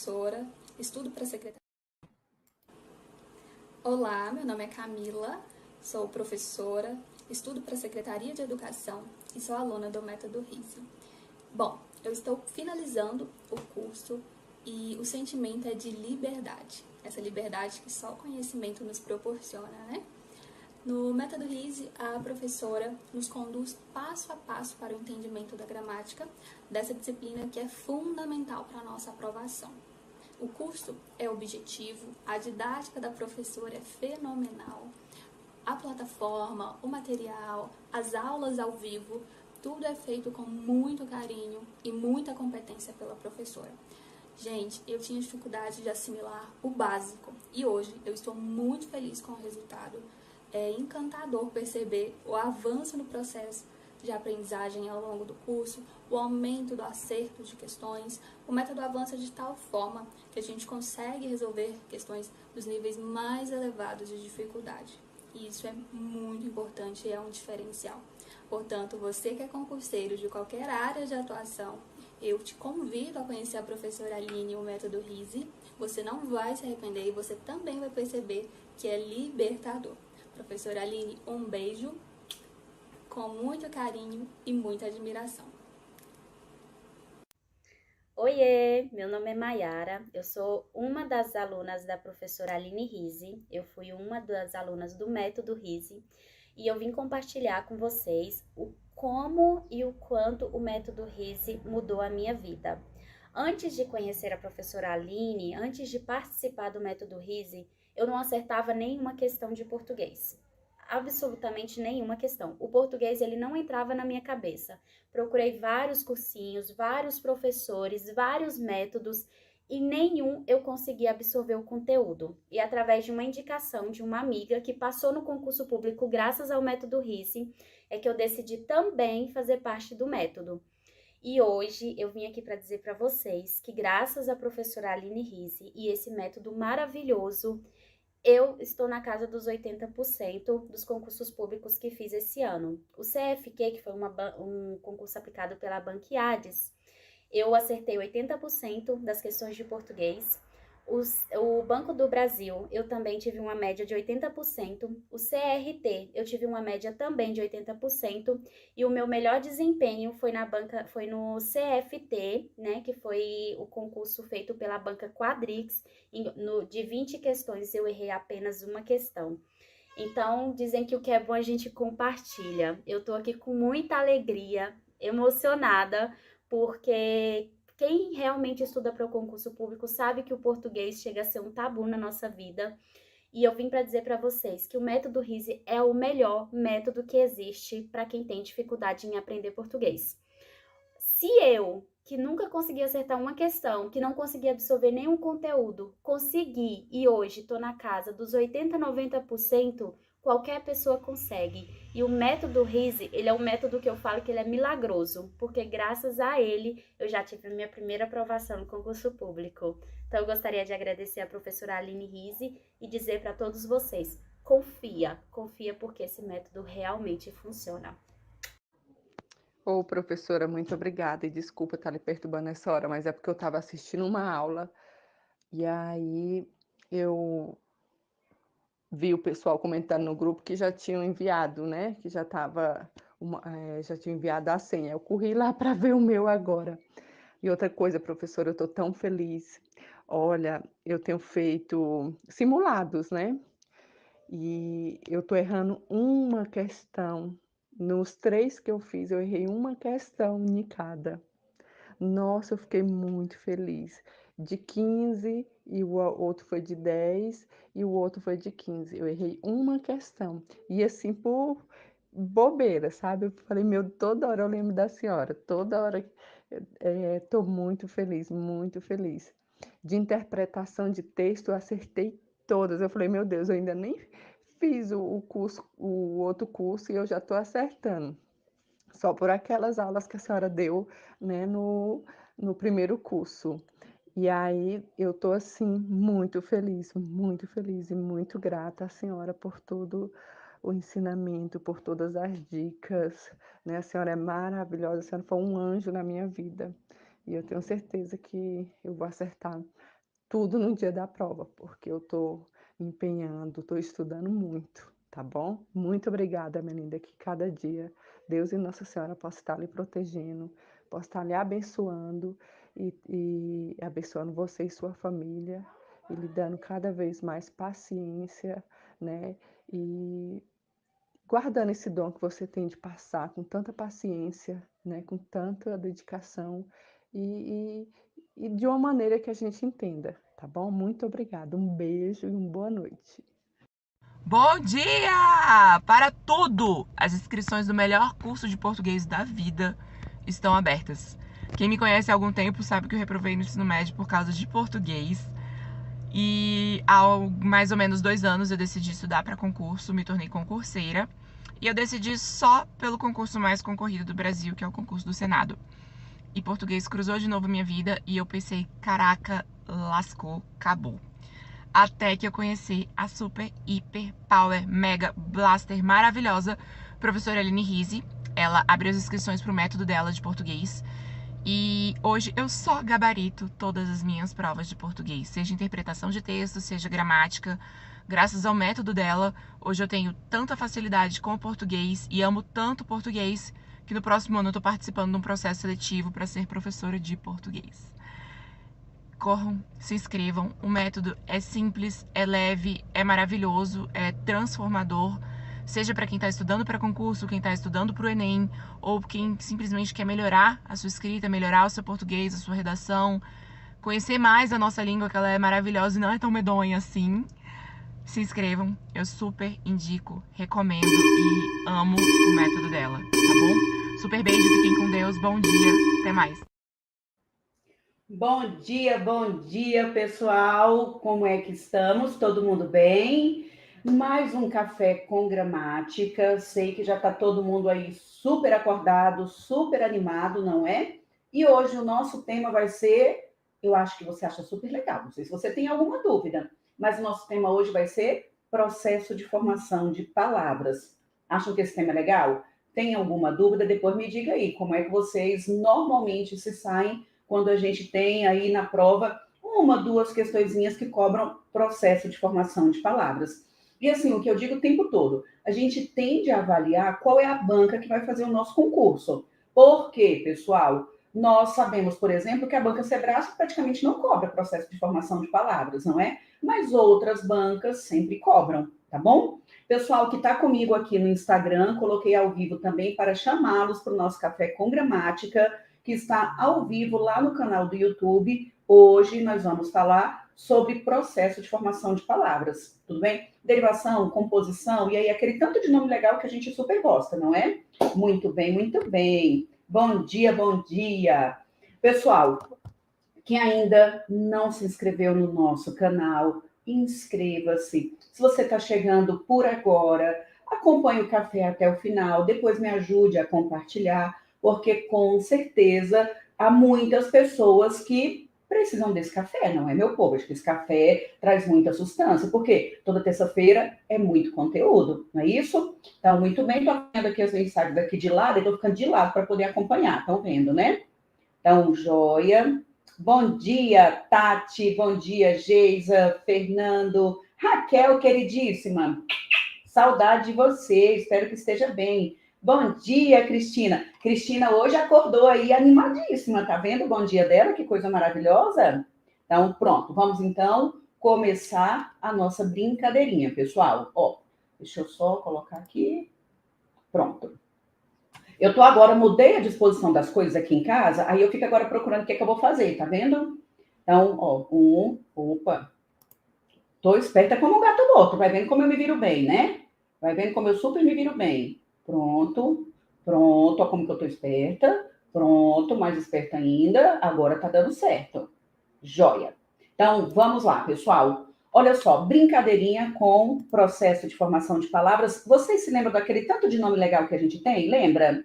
professora, estudo para secretaria. Olá, meu nome é Camila, sou professora, estudo para a Secretaria de Educação e sou aluna do Método RISE. Bom, eu estou finalizando o curso e o sentimento é de liberdade, essa liberdade que só o conhecimento nos proporciona, né? No Método RISE, a professora nos conduz passo a passo para o entendimento da gramática dessa disciplina que é fundamental para a nossa aprovação. O curso é objetivo, a didática da professora é fenomenal, a plataforma, o material, as aulas ao vivo, tudo é feito com muito carinho e muita competência pela professora. Gente, eu tinha dificuldade de assimilar o básico e hoje eu estou muito feliz com o resultado. É encantador perceber o avanço no processo de aprendizagem ao longo do curso, o aumento do acerto de questões. O método avança de tal forma que a gente consegue resolver questões dos níveis mais elevados de dificuldade. E isso é muito importante e é um diferencial. Portanto, você que é concurseiro de qualquer área de atuação, eu te convido a conhecer a professora Aline e o método RISE. Você não vai se arrepender e você também vai perceber que é libertador. Professora Aline, um beijo com muito carinho e muita admiração. Oiê, meu nome é Maiara, eu sou uma das alunas da professora Aline Rise, eu fui uma das alunas do Método Rise e eu vim compartilhar com vocês o como e o quanto o Método Rise mudou a minha vida. Antes de conhecer a professora Aline, antes de participar do Método Rise, eu não acertava nenhuma questão de português. Absolutamente nenhuma questão. O português ele não entrava na minha cabeça. Procurei vários cursinhos, vários professores, vários métodos e nenhum eu consegui absorver o conteúdo. E através de uma indicação de uma amiga que passou no concurso público graças ao método RISE, é que eu decidi também fazer parte do método. E hoje eu vim aqui para dizer para vocês que graças à professora Aline Rise e esse método maravilhoso, eu estou na casa dos 80% dos concursos públicos que fiz esse ano. O CFQ, que foi um concurso aplicado pela Banquiades, eu acertei 80% das questões de português. O Banco do Brasil, eu também tive uma média de 80%. O CRT, eu tive uma média também de 80%. E o meu melhor desempenho foi no CFT, né, que foi o concurso feito pela banca Quadrix. De 20 questões, eu errei apenas uma questão. Então, dizem que o que é bom a gente compartilha. Eu tô aqui com muita alegria, emocionada, porque quem realmente estuda para o concurso público sabe que o português chega a ser um tabu na nossa vida. E eu vim para dizer para vocês que o método RISE é o melhor método que existe para quem tem dificuldade em aprender português. Se eu, que nunca consegui acertar uma questão, que não consegui absorver nenhum conteúdo, consegui e hoje estou na casa dos 80, 90%, qualquer pessoa consegue. E o método RISE, ele é um método que eu falo que ele é milagroso, porque graças a ele eu já tive a minha primeira aprovação no concurso público. Então eu gostaria de agradecer a professora Aline Rise e dizer para todos vocês, confia porque esse método realmente funciona. Ô, professora, muito obrigada. E desculpa estar lhe perturbando nessa hora, mas é porque eu estava assistindo uma aula e aí eu vi o pessoal comentando no grupo que já tinham enviado, né? Que já tinha enviado a senha. Eu corri lá para ver o meu agora. E outra coisa, professora, eu estou tão feliz. Olha, eu tenho feito simulados, né? E eu estou errando uma questão. Nos 3 que eu fiz, eu errei uma questão em cada. Nossa, eu fiquei muito feliz. De 15 e o outro foi de 10 e o outro foi de 15. Eu errei uma questão. E assim por bobeira, sabe? Eu falei, meu, toda hora eu lembro da senhora, toda hora. Estou muito feliz, muito feliz. De interpretação de texto, eu acertei todas. Eu falei, meu Deus, eu ainda nem fiz o curso, o outro curso e eu já estou acertando. Só por aquelas aulas que a senhora deu, né, no primeiro curso. E aí eu estou assim muito feliz e muito grata à senhora por todo o ensinamento, por todas as dicas, né? A senhora é maravilhosa, a senhora foi um anjo na minha vida. e eu tenho certeza que eu vou acertar tudo no dia da prova, porque eu estou me empenhando, estou estudando muito, tá bom? Muito obrigada, minha linda, que cada dia Deus e Nossa Senhora possam estar lhe protegendo, possam estar lhe abençoando e abençoando você e sua família e lhe dando cada vez mais paciência, né? E guardando esse dom que você tem de passar com tanta paciência, né, com tanta dedicação e, e de uma maneira que a gente entenda, tá bom? Muito obrigada, um beijo e uma boa noite. Bom dia! Para tudo! As inscrições do melhor curso de português da vida estão abertas. Quem me conhece há algum tempo sabe que eu reprovei no ensino médio por causa de português. E há mais ou menos 2 anos eu decidi estudar para concurso, me tornei concurseira. E eu decidi só pelo concurso mais concorrido do Brasil, que é o concurso do Senado. E português cruzou de novo minha vida e eu pensei, caraca, lascou, acabou. Até que eu conheci a super, hiper, power, mega, blaster maravilhosa professora Aline Rizzi. Ela abriu as inscrições para o método dela de português. E hoje eu só gabarito todas as minhas provas de português, seja interpretação de texto, seja gramática. Graças ao método dela, hoje eu tenho tanta facilidade com o português e amo tanto o português que no próximo ano eu estou participando de um processo seletivo para ser professora de português. Corram, se inscrevam. O método é simples, é leve, é maravilhoso, é transformador. Seja para quem está estudando para concurso, quem está estudando para o Enem, ou quem simplesmente quer melhorar a sua escrita, melhorar o seu português, a sua redação, conhecer mais a nossa língua, que ela é maravilhosa e não é tão medonha assim. Se inscrevam, eu super indico, recomendo e amo o método dela, tá bom? Super beijo, fiquem com Deus, bom dia, até mais. Bom dia, pessoal. Como é que estamos? Todo mundo bem? Mais um café com gramática. Sei que já está todo mundo aí super acordado, super animado, não é? E hoje o nosso tema vai ser, eu acho que você acha super legal. Não sei se você tem alguma dúvida, mas o nosso tema hoje vai ser processo de formação de palavras. Acham que esse tema é legal? Tem alguma dúvida? Depois me diga aí, como é que vocês normalmente se saem quando a gente tem aí na prova 1, 2 questõezinhas que cobram processo de formação de palavras. E assim, o que eu digo o tempo todo, a gente tende a avaliar qual é a banca que vai fazer o nosso concurso. Por quê, pessoal? Nós sabemos, por exemplo, que a banca Sebrasco praticamente não cobra processo de formação de palavras, não é? Mas outras bancas sempre cobram, tá bom? Pessoal que está comigo aqui no Instagram, coloquei ao vivo também para chamá-los para o nosso Café com Gramática, que está ao vivo lá no canal do YouTube. Hoje nós vamos falar sobre processo de formação de palavras, tudo bem? Derivação, composição, e aí aquele tanto de nome legal que a gente super gosta, não é? Muito bem, muito bem. Bom dia, bom dia. Pessoal, quem ainda não se inscreveu no nosso canal, inscreva-se. Se você está chegando por agora, acompanhe o café até o final, depois me ajude a compartilhar, porque com certeza há muitas pessoas que precisam desse café, não é, meu povo? Acho que esse café traz muita substância, porque toda terça-feira é muito conteúdo, não é isso? Então, muito bem, estou vendo aqui as mensagens daqui de lado, e estou ficando de lado para poder acompanhar, estão vendo, né? Então, joia. Bom dia, Tati. Bom dia, Geisa, Fernando, Raquel, queridíssima. Saudade de você, espero que esteja bem. Bom dia, Cristina. Cristina hoje acordou aí animadíssima, tá vendo o bom dia dela? Que coisa maravilhosa. Então, pronto, vamos então começar a nossa brincadeirinha, pessoal. Ó, deixa eu só colocar aqui. Pronto. Eu tô agora, mudei a disposição das coisas aqui em casa, aí eu fico agora procurando o que é que eu vou fazer, tá vendo? Então, ó, opa. Tô esperta como um gato morto, vai vendo como eu me viro bem, né? Vai vendo como eu super me viro bem. Pronto, ó como que eu tô esperta. Pronto, mais esperta ainda. Agora tá dando certo. Joia. Então, vamos lá, pessoal. Olha só, brincadeirinha com processo de formação de palavras. Vocês se lembram daquele tanto de nome legal que a gente tem? Lembra?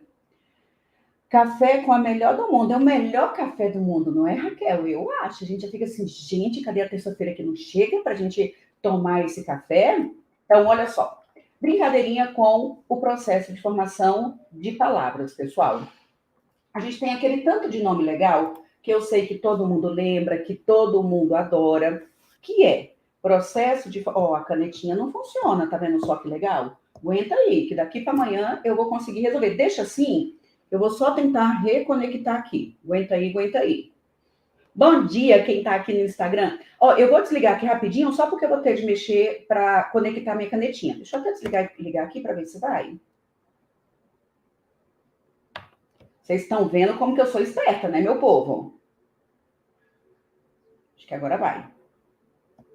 Café com a melhor do mundo. É o melhor café do mundo, não é, Raquel? Eu acho. A gente já fica assim, gente, cadê a terça-feira que não chega para a gente tomar esse café? Então, olha só. Brincadeirinha com o processo de formação de palavras, pessoal. A gente tem aquele tanto de nome legal que eu sei que todo mundo lembra, que todo mundo adora, que é processo de... Ó, a canetinha não funciona, tá vendo só que legal? Aguenta aí, que daqui para amanhã eu vou conseguir resolver. Deixa assim, eu vou só tentar reconectar aqui. Aguenta aí, aguenta aí. Bom dia, quem está aqui no Instagram. Ó, eu vou desligar aqui rapidinho, só porque eu vou ter de mexer para conectar minha canetinha. Deixa eu até desligar e ligar aqui para ver se vai. Vocês estão vendo como que eu sou esperta, né, meu povo? Acho que agora vai.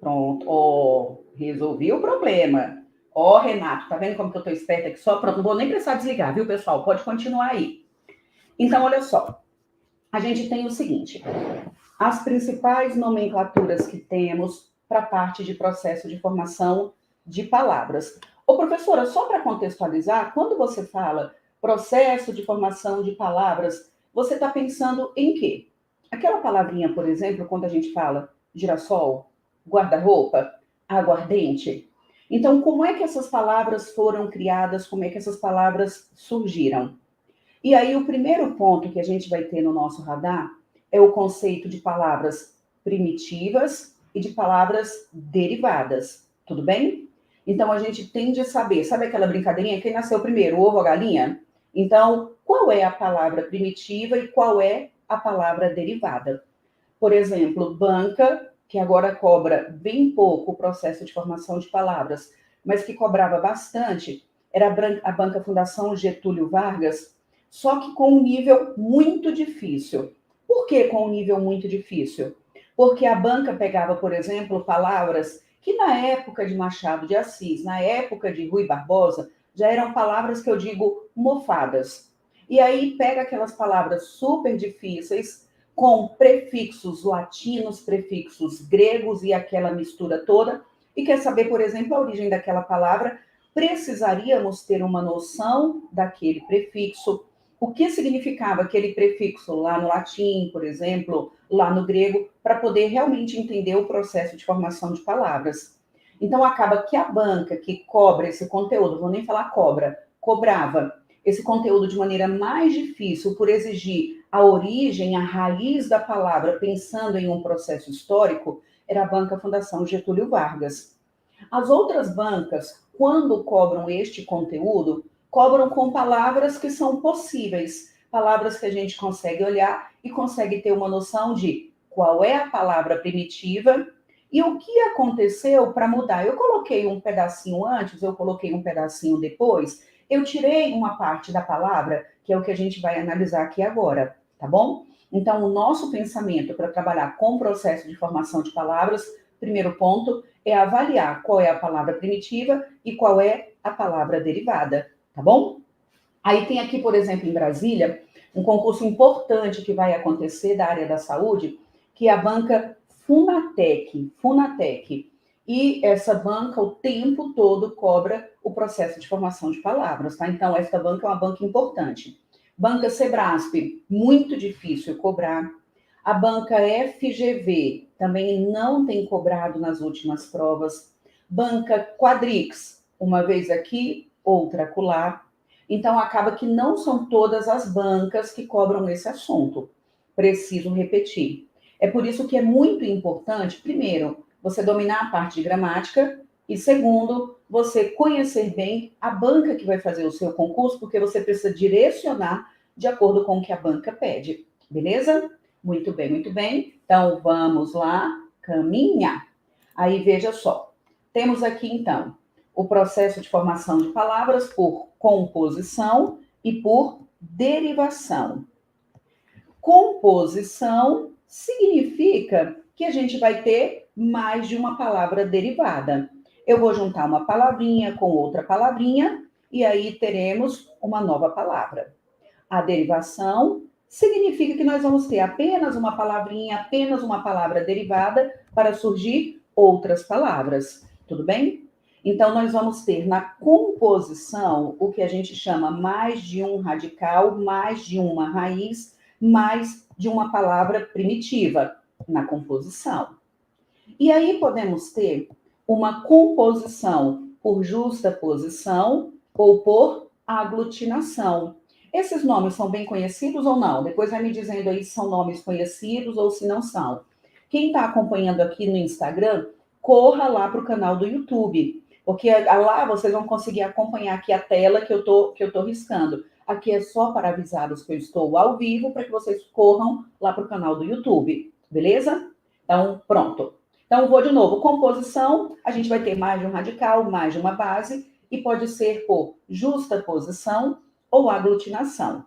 Pronto. Ó, resolvi o problema. Ó, Renato, tá vendo como que eu tô esperta aqui só? Pronto, não vou nem precisar desligar, viu, pessoal? Pode continuar aí. Então, olha só. A gente tem o seguinte. As principais nomenclaturas que temos para a parte de processo de formação de palavras. Ô, professora, só para contextualizar, quando você fala processo de formação de palavras, você está pensando em quê? Aquela palavrinha, por exemplo, quando a gente fala girassol, guarda-roupa, aguardente. Então, como é que essas palavras foram criadas? Como é que essas palavras surgiram? E aí, o primeiro ponto que a gente vai ter no nosso radar é o conceito de palavras primitivas e de palavras derivadas. Tudo bem? Então, a gente tende a saber, sabe aquela brincadeirinha? Quem nasceu primeiro, o ovo ou a galinha? Então, qual é a palavra primitiva e qual é a palavra derivada? Por exemplo, banca, que agora cobra bem pouco o processo de formação de palavras, mas que cobrava bastante, era a Banca Fundação Getúlio Vargas, só que com um nível muito difícil. Por que com um nível muito difícil? Porque a banca pegava, por exemplo, palavras que na época de Machado de Assis, na época de Rui Barbosa, já eram palavras que eu digo mofadas. E aí pega aquelas palavras super difíceis, com prefixos latinos, prefixos gregos e aquela mistura toda, e quer saber, por exemplo, a origem daquela palavra, precisaríamos ter uma noção daquele prefixo, o que significava aquele prefixo lá no latim, por exemplo, lá no grego, para poder realmente entender o processo de formação de palavras. Então, acaba que a banca que cobra esse conteúdo, vou nem falar cobra, cobrava esse conteúdo de maneira mais difícil por exigir a origem, a raiz da palavra, pensando em um processo histórico, era a Banca Fundação Getúlio Vargas. As outras bancas, quando cobram este conteúdo, cobram com palavras que são possíveis, palavras que a gente consegue olhar e consegue ter uma noção de qual é a palavra primitiva e o que aconteceu para mudar. Eu coloquei um pedacinho antes, eu coloquei um pedacinho depois, eu tirei uma parte da palavra, que é o que a gente vai analisar aqui agora, tá bom? Então, o nosso pensamento para trabalhar com o processo de formação de palavras, primeiro ponto, é avaliar qual é a palavra primitiva e qual é a palavra derivada, tá bom? Aí tem aqui, por exemplo, em Brasília, um concurso importante que vai acontecer da área da saúde, que é a banca Funatec. E essa banca, o tempo todo, cobra o processo de formação de palavras, tá? Então, essa banca é uma banca importante. Banca Sebrasp, muito difícil cobrar. A banca FGV também não tem cobrado nas últimas provas. Banca Quadrix, uma vez aqui, outra acolá. Então, acaba que não são todas as bancas que cobram esse assunto. Preciso repetir. É por isso que é muito importante, primeiro, você dominar a parte de gramática e, segundo, você conhecer bem a banca que vai fazer o seu concurso, porque você precisa direcionar de acordo com o que a banca pede. Beleza? Muito bem, muito bem. Então, vamos lá caminhar. Aí, veja só. Temos aqui, então, o processo de formação de palavras por composição e por derivação. Composição significa que a gente vai ter mais de uma palavra derivada. Eu vou juntar uma palavrinha com outra palavrinha e aí teremos uma nova palavra. A derivação significa que nós vamos ter apenas uma palavrinha, apenas uma palavra derivada para surgir outras palavras. Tudo bem? Então, nós vamos ter na composição o que a gente chama mais de um radical, mais de uma raiz, mais de uma palavra primitiva na composição. E aí podemos ter uma composição por justaposição ou por aglutinação. Esses nomes são bem conhecidos ou não? Depois vai me dizendo aí se são nomes conhecidos ou se não são. Quem está acompanhando aqui no Instagram, corra lá para o canal do YouTube, porque lá vocês vão conseguir acompanhar aqui a tela que eu tô riscando. Aqui é só para avisá-los que eu estou ao vivo, para que vocês corram lá para o canal do YouTube, beleza? Então, pronto. Então, vou de novo. Composição, a gente vai ter mais de um radical, mais de uma base, e pode ser por justaposição ou aglutinação.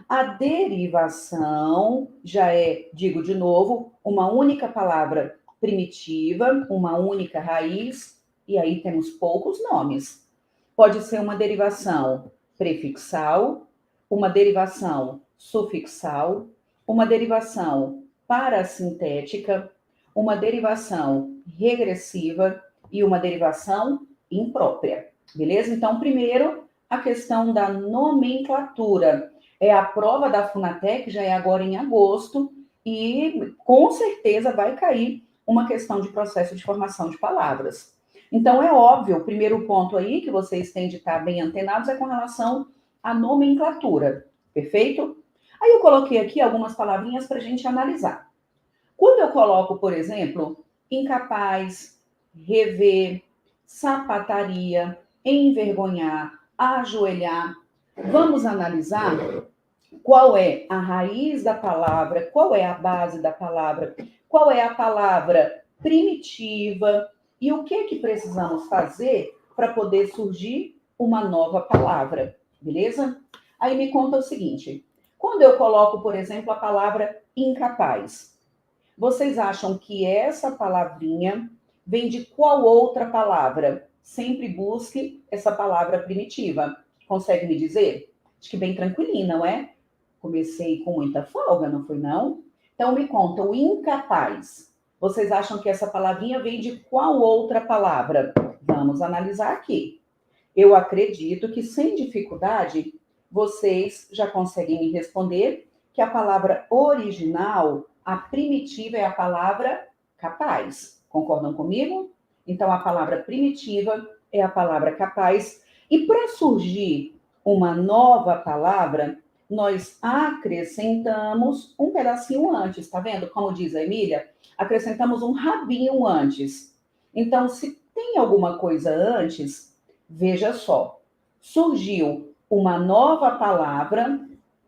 A derivação já é, digo de novo, uma única palavra primitiva, uma única raiz, e aí temos poucos nomes. Pode ser uma derivação prefixal, uma derivação sufixal, uma derivação parassintética, uma derivação regressiva e uma derivação imprópria. Beleza? Então, primeiro, a questão da nomenclatura. É a prova da Funatec, já é agora em agosto, e com certeza vai cair uma questão de processo de formação de palavras. Então, é óbvio, o primeiro ponto aí que vocês têm de estar bem antenados é com relação à nomenclatura, perfeito? Aí eu coloquei aqui algumas palavrinhas para a gente analisar. Quando eu coloco, por exemplo, incapaz, rever, sapataria, envergonhar, ajoelhar, vamos analisar qual é a raiz da palavra, qual é a base da palavra, qual é a palavra primitiva e o que é que precisamos fazer para poder surgir uma nova palavra, beleza? Aí me conta o seguinte, quando eu coloco, por exemplo, a palavra incapaz, vocês acham que essa palavrinha vem de qual outra palavra? Sempre busque essa palavra primitiva. Consegue me dizer? Acho que bem tranquilinho, não é? Comecei com muita folga, não foi não? Então me conta, o incapaz. Vocês acham que essa palavrinha vem de qual outra palavra? Vamos analisar aqui. Eu acredito que sem dificuldade vocês já conseguem me responder que a palavra original, a primitiva é a palavra capaz. Concordam comigo? Então, a palavra primitiva é a palavra capaz. E para surgir uma nova palavra, nós acrescentamos um pedacinho antes, tá vendo? Como diz a Emília, acrescentamos um rabinho antes. Então, se tem alguma coisa antes, veja só, surgiu uma nova palavra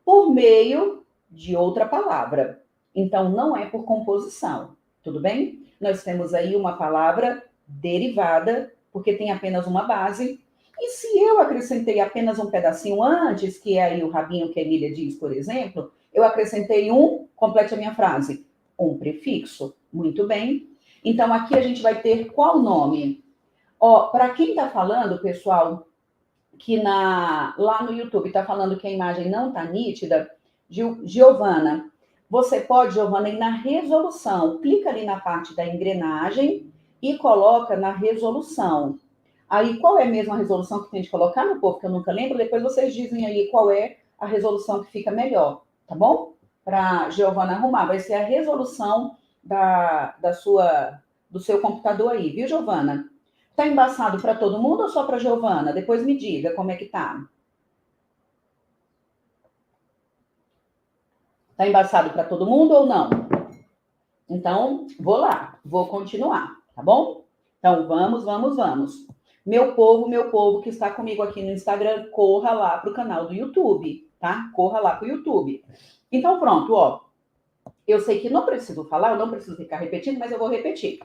por meio de outra palavra. Então, não é por composição, tudo bem? Nós temos aí uma palavra derivada, porque tem apenas uma base. E se eu acrescentei apenas um pedacinho antes, que é aí o rabinho que a Emília diz, por exemplo, eu acrescentei complete a minha frase, um prefixo. Muito bem. Então, aqui a gente vai ter qual nome? Ó, para quem está falando, pessoal, que lá no YouTube está falando que a imagem não está nítida, Giovana, você pode, Giovana, ir na resolução. Clica ali na parte da engrenagem e coloca na resolução. Aí, qual é mesmo a resolução que tem de colocar, meu povo, que eu nunca lembro? Depois vocês dizem aí qual é a resolução que fica melhor, tá bom? Para Giovana arrumar. Vai ser a resolução do seu computador aí, viu, Giovana? Tá embaçado para todo mundo ou só para Giovana? Depois me diga como é que tá. Tá embaçado para todo mundo ou não? Então, vou continuar, tá bom? Então, vamos. Meu povo que está comigo aqui no Instagram, corra lá para o canal do YouTube, tá? Corra lá para o YouTube. Então, pronto, ó. Eu sei que não preciso falar, eu não preciso ficar repetindo, mas eu vou repetir.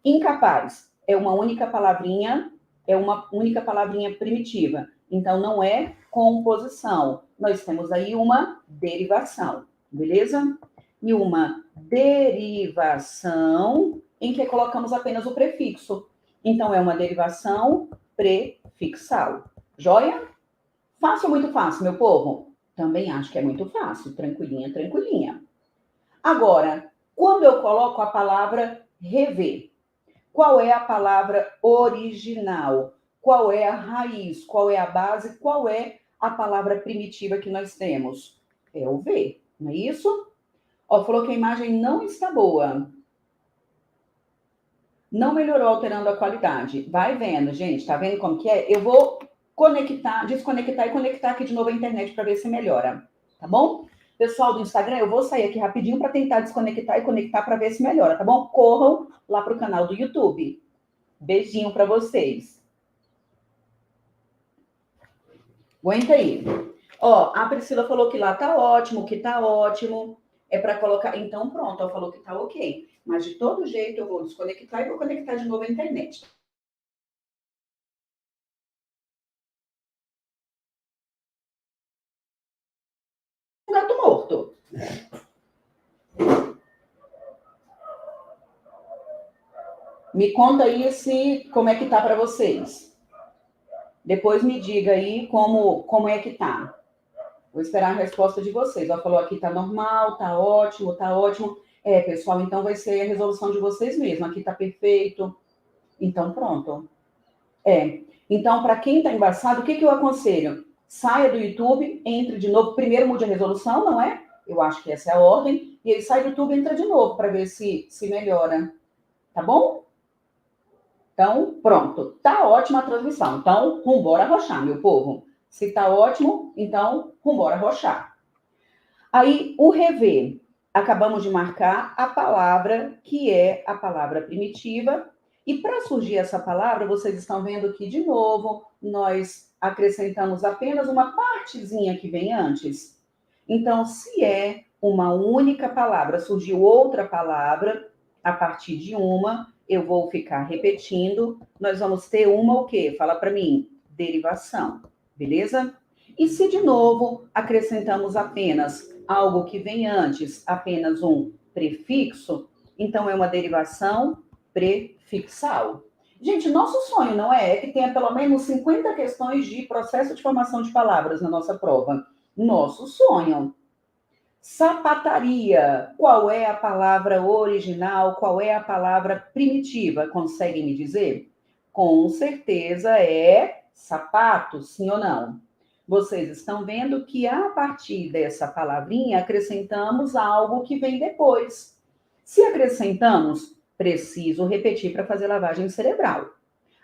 Incapaz é uma única palavrinha primitiva. Então, não é composição. Nós temos aí uma derivação, beleza? E uma derivação em que colocamos apenas o prefixo. Então, é uma derivação prefixal. Joia? Fácil ou muito fácil, meu povo? Também acho que é muito fácil. Tranquilinha. Agora, quando eu coloco a palavra rever, qual é a palavra original? Qual é a raiz? Qual é a base? Qual é a palavra primitiva que nós temos? É o ver, não é isso? Ó, falou que a imagem não está boa. Não melhorou alterando a qualidade. Vai vendo, gente. Tá vendo como que é? Eu vou conectar, desconectar e conectar aqui de novo a internet para ver se melhora, tá bom? Pessoal do Instagram, eu vou sair aqui rapidinho para tentar desconectar e conectar para ver se melhora, tá bom? Corram lá pro canal do YouTube. Beijinho para vocês. Aguenta aí. Ó, a Priscila falou que lá tá ótimo, que tá ótimo. É para colocar. Então, pronto, ela falou que tá ok. Mas de todo jeito eu vou desconectar e vou conectar de novo a internet. Um gato morto. Me conta aí como é que tá para vocês. Depois me diga aí como é que tá. Vou esperar a resposta de vocês. Ela falou aqui tá normal, tá ótimo, tá ótimo. É, pessoal, então vai ser a resolução de vocês mesmo. Aqui tá perfeito. Então, pronto. Então, para quem tá embaçado, o que eu aconselho? Saia do YouTube, entre de novo. Primeiro mude a resolução, não é? Eu acho que essa é a ordem. E aí sai do YouTube e entra de novo para ver se melhora. Tá bom? Então, pronto. Tá ótima a transmissão. Então, vambora arrochar, meu povo. Se tá ótimo, então, vambora arrochar. Aí, o rever. Acabamos de marcar a palavra, que é a palavra primitiva. E para surgir essa palavra, vocês estão vendo que, de novo, nós acrescentamos apenas uma partezinha que vem antes. Então, se é uma única palavra, surgiu outra palavra, a partir de uma, eu vou ficar repetindo. Nós vamos ter uma o quê? Fala para mim. Derivação. Beleza? E se, de novo, acrescentamos apenas algo que vem antes, apenas um prefixo, então é uma derivação prefixal. Gente, nosso sonho, não é que tenha pelo menos 50 questões de processo de formação de palavras na nossa prova. Nosso sonho. Sapataria. Qual é a palavra original? Qual é a palavra primitiva? Conseguem me dizer? Com certeza é sapato, sim ou não? Vocês estão vendo que a partir dessa palavrinha acrescentamos algo que vem depois. Se acrescentamos, preciso repetir para fazer lavagem cerebral.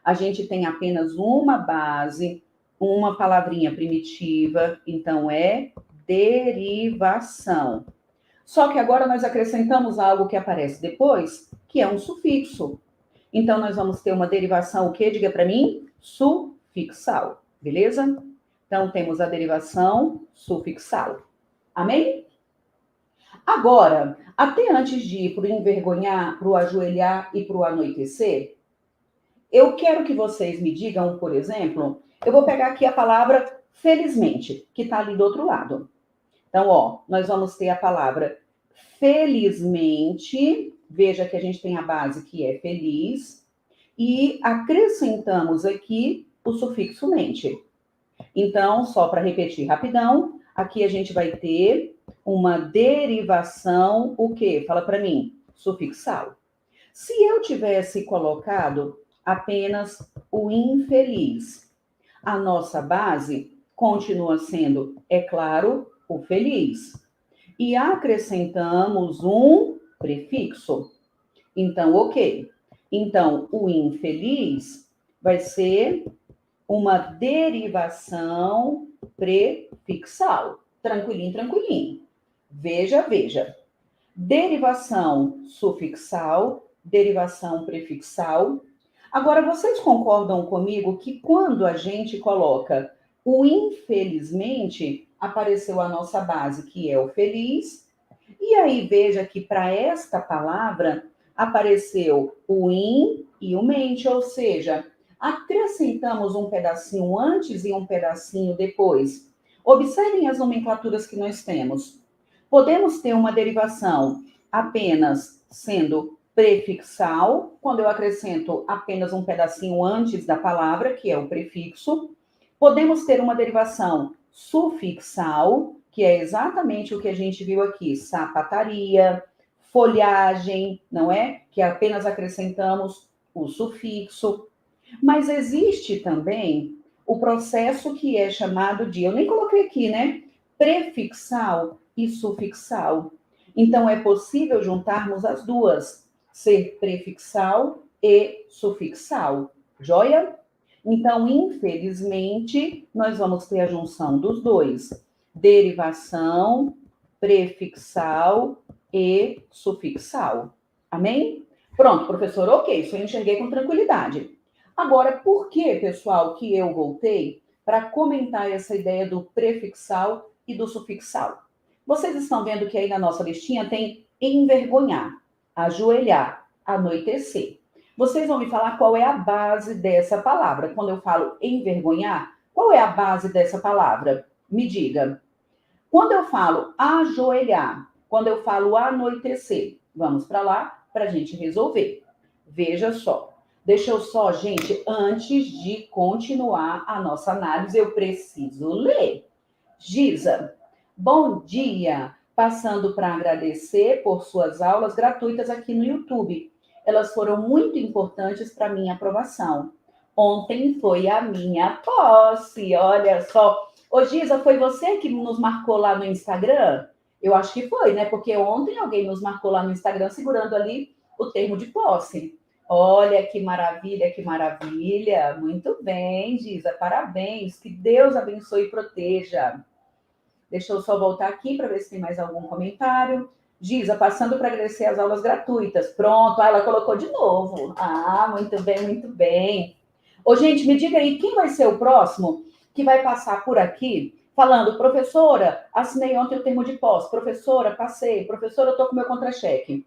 A gente tem apenas uma base, uma palavrinha primitiva, então é derivação. Só que agora nós acrescentamos algo que aparece depois, que é um sufixo. Então nós vamos ter uma derivação, o quê? Diga para mim, sufixal, beleza? Então, temos a derivação sufixal. Amém? Agora, até antes de ir para o envergonhar, para o ajoelhar e para o anoitecer, eu quero que vocês me digam, por exemplo, eu vou pegar aqui a palavra felizmente, que está ali do outro lado. Então, ó, nós vamos ter a palavra felizmente, veja que a gente tem a base que é feliz, e acrescentamos aqui o sufixo mente. Então, só para repetir rapidão, aqui a gente vai ter uma derivação, o quê? Fala para mim, sufixal. Se eu tivesse colocado apenas o infeliz, a nossa base continua sendo, é claro, o feliz. E acrescentamos um prefixo. Então, ok. Então, o infeliz vai ser uma derivação prefixal. Tranquilinho, tranquilinho. Veja, veja. Derivação sufixal, derivação prefixal. Agora, vocês concordam comigo que quando a gente coloca o infelizmente, apareceu a nossa base, que é o feliz. E aí, veja que para esta palavra apareceu o in e o mente, ou seja, acrescentamos um pedacinho antes e um pedacinho depois. Observem as nomenclaturas que nós temos. Podemos ter uma derivação apenas sendo prefixal, quando eu acrescento apenas um pedacinho antes da palavra, que é o prefixo. Podemos ter uma derivação sufixal, que é exatamente o que a gente viu aqui, sapataria, folhagem, não é? Que apenas acrescentamos o sufixo. Mas existe também o processo que é chamado de, eu nem coloquei aqui, né? Prefixal e sufixal. Então, é possível juntarmos as duas, ser prefixal e sufixal. Joia? Então, infelizmente, nós vamos ter a junção dos dois. Derivação, prefixal e sufixal. Amém? Pronto, professor, ok, isso eu enxerguei com tranquilidade. Agora, por que, pessoal, que eu voltei para comentar essa ideia do prefixal e do sufixal? Vocês estão vendo que aí na nossa listinha tem envergonhar, ajoelhar, anoitecer. Vocês vão me falar qual é a base dessa palavra. Quando eu falo envergonhar, qual é a base dessa palavra? Me diga. Quando eu falo ajoelhar, quando eu falo anoitecer, vamos para lá para a gente resolver. Veja só. Deixa eu só, gente, antes de continuar a nossa análise, eu preciso ler. Giza, bom dia. Passando para agradecer por suas aulas gratuitas aqui no YouTube. Elas foram muito importantes para minha aprovação. Ontem foi a minha posse, olha só. Ô, Giza, foi você que nos marcou lá no Instagram? Eu acho que foi, né? Porque ontem alguém nos marcou lá no Instagram segurando ali o termo de posse. Olha que maravilha, que maravilha. Muito bem, Giza, parabéns. Que Deus abençoe e proteja. Deixa eu só voltar aqui para ver se tem mais algum comentário. Giza, passando para agradecer as aulas gratuitas. Pronto, ela colocou de novo. Ah, muito bem, muito bem. Ô, gente, me diga aí, quem vai ser o próximo que vai passar por aqui falando, professora, assinei ontem o termo de posse. Professora, passei. Professora, eu estou com meu contra-cheque.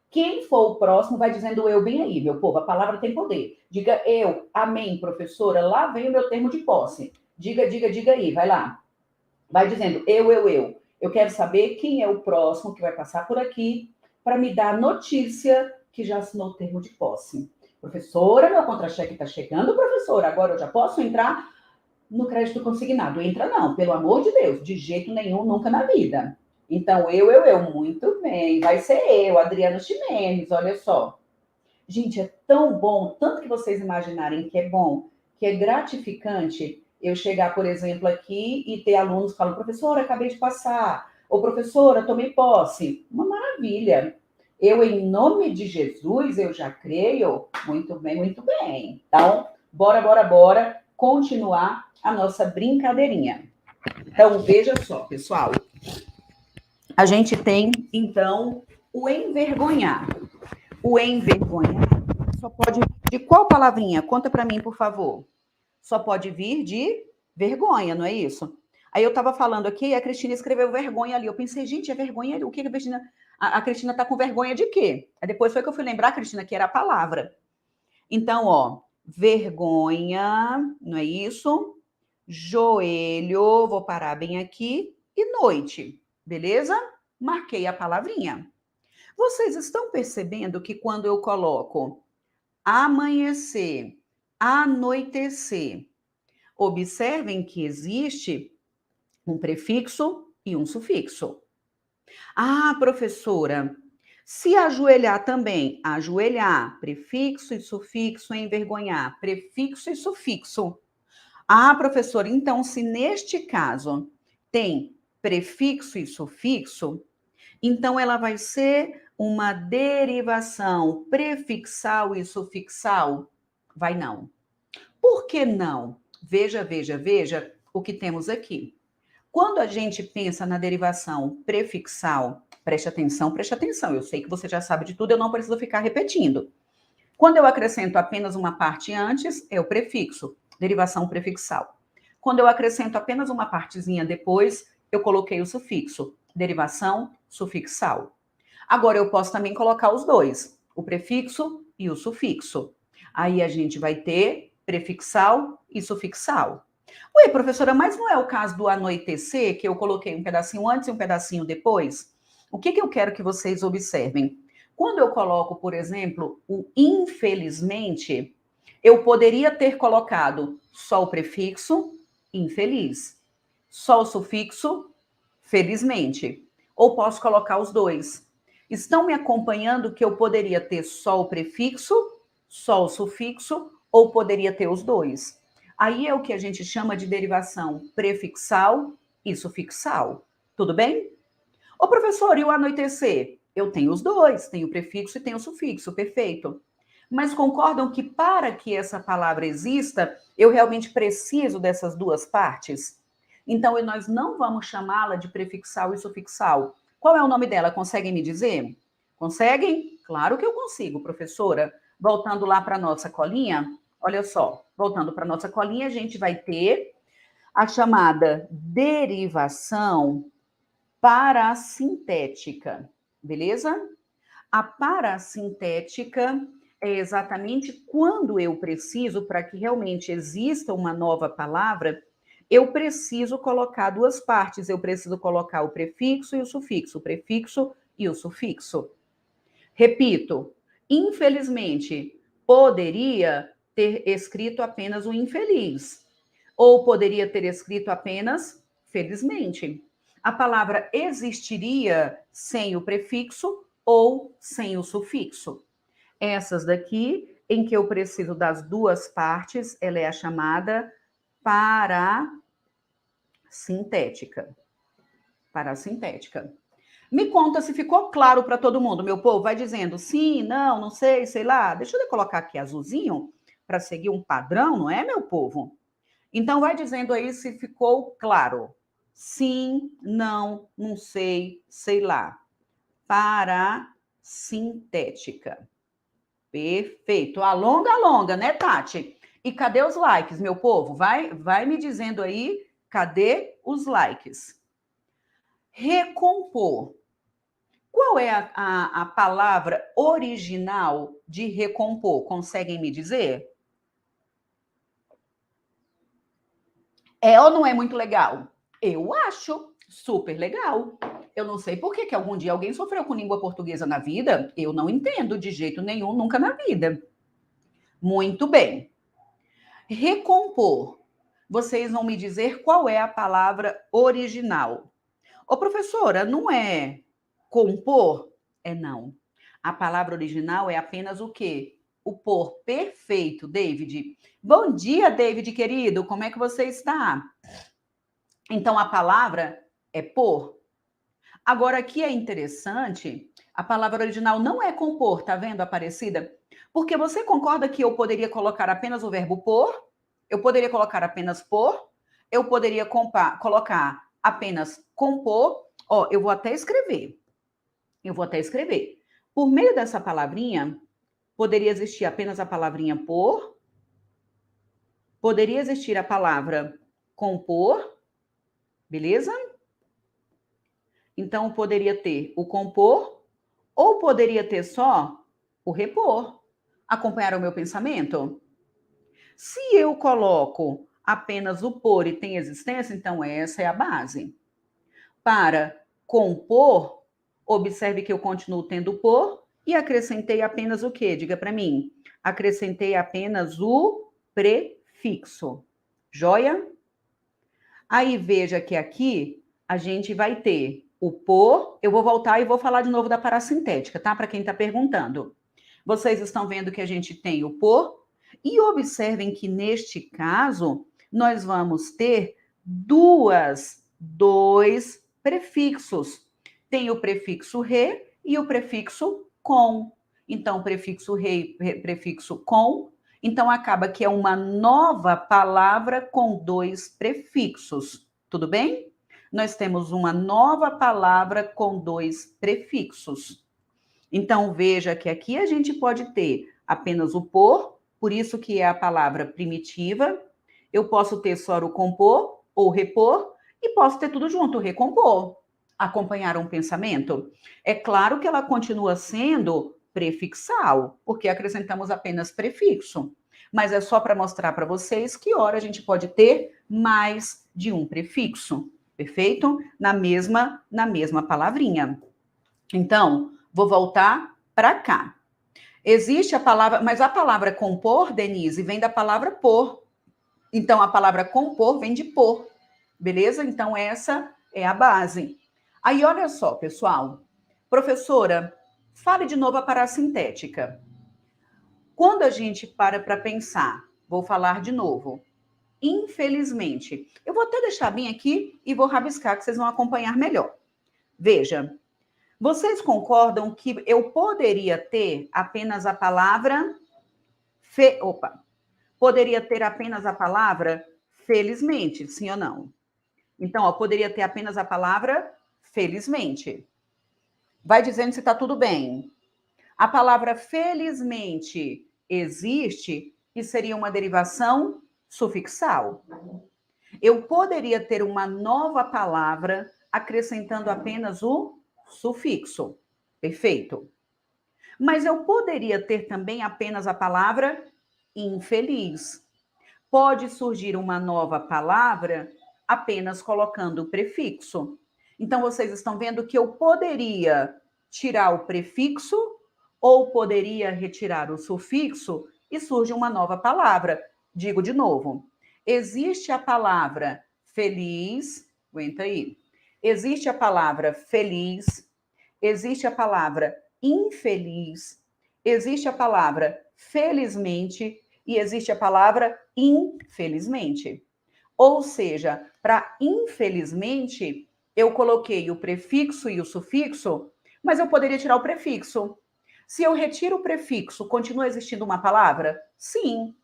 Quem for o próximo vai dizendo eu bem aí, meu povo. A palavra tem poder. Diga eu, amém, professora. Lá vem o meu termo de posse. Diga, diga, diga aí, vai lá. Vai dizendo eu. Eu quero saber quem é o próximo que vai passar por aqui para me dar notícia que já assinou o termo de posse. Professora, meu contra-cheque está chegando, professora. Agora eu já posso entrar no crédito consignado? Entra não, pelo amor de Deus. De jeito nenhum, nunca na vida. Então, eu. Muito bem. Vai ser eu, Adriano Ximenes, olha só. Gente, é tão bom, tanto que vocês imaginarem que é bom, que é gratificante eu chegar, por exemplo, aqui e ter alunos que falam, professora, acabei de passar, ou professora, tomei posse. Uma maravilha. Eu, em nome de Jesus, eu já creio. Muito bem, muito bem. Então, bora continuar a nossa brincadeirinha. Então, veja só, pessoal. A gente tem, então, o envergonhar. O envergonhar só pode vir de qual palavrinha? Conta para mim, por favor. Só pode vir de vergonha, não é isso? Aí eu estava falando aqui, a Cristina escreveu vergonha ali. Eu pensei, gente, é vergonha? O que a Cristina... A Cristina está com vergonha de quê? Aí depois foi que eu fui lembrar, Cristina, que era a palavra. Então, ó, vergonha, não é isso? Joelho, vou parar bem aqui. E noite, beleza? Marquei a palavrinha. Vocês estão percebendo que quando eu coloco amanhecer, anoitecer, observem que existe um prefixo e um sufixo. Ah, professora, se ajoelhar também, ajoelhar, prefixo e sufixo, envergonhar, prefixo e sufixo. Ah, professora, então se neste caso tem prefixo e sufixo, então ela vai ser uma derivação prefixal e sufixal? Vai não. Por que não? Veja o que temos aqui. Quando a gente pensa na derivação prefixal, preste atenção. Eu sei que você já sabe de tudo, eu não preciso ficar repetindo. Quando eu acrescento apenas uma parte antes, é o prefixo, derivação prefixal. Quando eu acrescento apenas uma partezinha depois, eu coloquei o sufixo, derivação sufixal. Agora, eu posso também colocar os dois, o prefixo e o sufixo. Aí a gente vai ter prefixal e sufixal. Ué, professora, mas não é o caso do anoitecer, que eu coloquei um pedacinho antes e um pedacinho depois? O que eu quero que vocês observem? Quando eu coloco, por exemplo, o infelizmente, eu poderia ter colocado só o prefixo, infeliz, só o sufixo, felizmente. Ou posso colocar os dois. Estão me acompanhando que eu poderia ter só o prefixo, só o sufixo, ou poderia ter os dois? Aí é o que a gente chama de derivação prefixal e sufixal. Tudo bem? Ô, professor, e o anoitecer? Eu tenho os dois, tenho o prefixo e tenho o sufixo, perfeito. Mas concordam que para que essa palavra exista, eu realmente preciso dessas duas partes? Então, nós não vamos chamá-la de prefixal e sufixal. Qual é o nome dela? Conseguem me dizer? Conseguem? Claro que eu consigo, professora. Voltando lá para a nossa colinha, olha só, voltando para a nossa colinha, a gente vai ter a chamada derivação parasintética, beleza? A parasintética é exatamente quando eu preciso, para que realmente exista uma nova palavra, eu preciso colocar duas partes. Eu preciso colocar o prefixo e o sufixo, o prefixo e o sufixo. Repito, infelizmente, poderia ter escrito apenas o infeliz, ou poderia ter escrito apenas felizmente. A palavra existiria sem o prefixo ou sem o sufixo. Essas daqui, em que eu preciso das duas partes, ela é a chamada parasintética. Parasintética. Me conta se ficou claro para todo mundo, meu povo. Vai dizendo sim, não, não sei, sei lá. Deixa eu colocar aqui azulzinho para seguir um padrão, não é, meu povo? Então, vai dizendo aí se ficou claro. Sim, não, não sei, sei lá. Parasintética. Perfeito. Alonga, alonga, né, Tati? E cadê os likes, meu povo? Vai me dizendo aí, cadê os likes? Recompor. Qual é a palavra original de recompor? Conseguem me dizer? É ou não é muito legal? Eu acho super legal. Eu não sei por que algum dia alguém sofreu com língua portuguesa na vida. Eu não entendo de jeito nenhum, nunca na vida. Muito bem. Recompor. Vocês vão me dizer qual é a palavra original. Ô, professora, não é compor? É não. A palavra original é apenas o quê? O por. Perfeito, David. Bom dia, David, querido. Como é que você está? Então, a palavra é por. Agora, aqui é interessante, a palavra original não é compor, tá vendo, Aparecida? Porque você concorda que eu poderia colocar apenas o verbo por? Eu poderia colocar apenas por? Eu poderia colocar apenas compor? Ó, eu vou até escrever. Por meio dessa palavrinha, poderia existir apenas a palavrinha por, poderia existir a palavra compor, beleza? Então, poderia ter o compor ou poderia ter só o repor. Acompanharam o meu pensamento? Se eu coloco apenas o por e tem existência, então essa é a base. Para compor, observe que eu continuo tendo o por e acrescentei apenas o quê? Diga para mim. Acrescentei apenas o prefixo. Joia? Aí veja que aqui a gente vai ter o por. Eu vou voltar e vou falar de novo da parasintética, tá? Para quem está perguntando. Vocês estão vendo que a gente tem o por. E observem que neste caso, nós vamos ter dois prefixos. Tem o prefixo re e o prefixo com. Então, prefixo re, prefixo com. Então, acaba que é uma nova palavra com dois prefixos. Tudo bem? Nós temos uma nova palavra com dois prefixos. Então, veja que aqui a gente pode ter apenas o por isso que é a palavra primitiva. Eu posso ter só o compor ou repor e posso ter tudo junto, recompor. Acompanharam o pensamento? É claro que ela continua sendo prefixal, porque acrescentamos apenas prefixo. Mas é só para mostrar para vocês que hora a gente pode ter mais de um prefixo, perfeito? Na mesma palavrinha. Então, vou voltar para cá. Existe a palavra, mas a palavra compor, Denise, vem da palavra por. Então, a palavra compor vem de por, beleza? Então, essa é a base. Aí, olha só, pessoal. Professora, fale de novo a parasintética. Quando a gente para pensar, vou falar de novo. Infelizmente, eu vou até deixar bem aqui e vou rabiscar, que vocês vão acompanhar melhor. Veja, vocês concordam que eu poderia ter apenas a palavra Poderia ter apenas a palavra felizmente, sim ou não? Então, ó, poderia ter apenas a palavra felizmente. Vai dizendo se está tudo bem. A palavra felizmente existe e seria uma derivação sufixal. Eu poderia ter uma nova palavra acrescentando apenas o sufixo. Perfeito. Mas eu poderia ter também apenas a palavra infeliz. Pode surgir uma nova palavra apenas colocando o prefixo. Então, vocês estão vendo que eu poderia tirar o prefixo ou poderia retirar o sufixo e surge uma nova palavra. Digo de novo. Existe a palavra feliz, aguenta aí. Existe a palavra feliz, existe a palavra infeliz, existe a palavra felizmente e existe a palavra infelizmente. Ou seja, para infelizmente, eu coloquei o prefixo e o sufixo, mas eu poderia tirar o prefixo. Se eu retiro o prefixo, continua existindo uma palavra? Sim.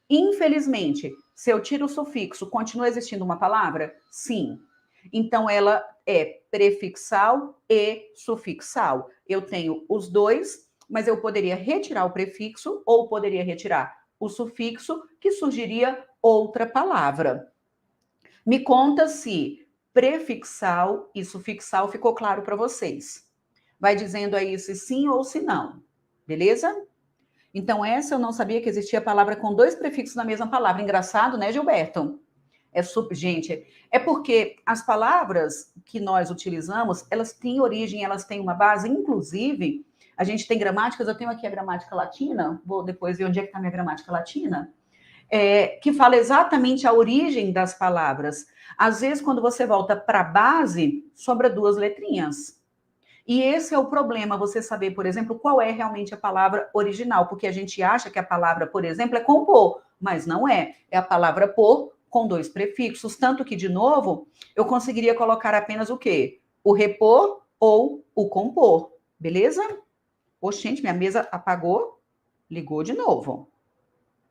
Infelizmente, se eu tiro o sufixo, continua existindo uma palavra? Sim. Então, ela é prefixal e sufixal. Eu tenho os dois, mas eu poderia retirar o prefixo ou poderia retirar o sufixo, que surgiria outra palavra. Me conta se prefixal e sufixal ficou claro para vocês. Vai dizendo aí se sim ou se não. Beleza? Então, essa eu não sabia que existia palavra com dois prefixos na mesma palavra. Engraçado, né, Gilberto? Gente, é porque as palavras que nós utilizamos, elas têm origem, elas têm uma base, inclusive, a gente tem gramáticas, eu tenho aqui a gramática latina, vou depois ver onde é que está a minha gramática latina, que fala exatamente a origem das palavras. Às vezes, quando você volta para a base, sobra duas letrinhas. E esse é o problema, você saber, por exemplo, qual é realmente a palavra original, porque a gente acha que a palavra, por exemplo, é compor, mas não é. É a palavra por com dois prefixos, tanto que, de novo, eu conseguiria colocar apenas o quê? O repor ou o compor, beleza? Oxente, minha mesa apagou, ligou de novo.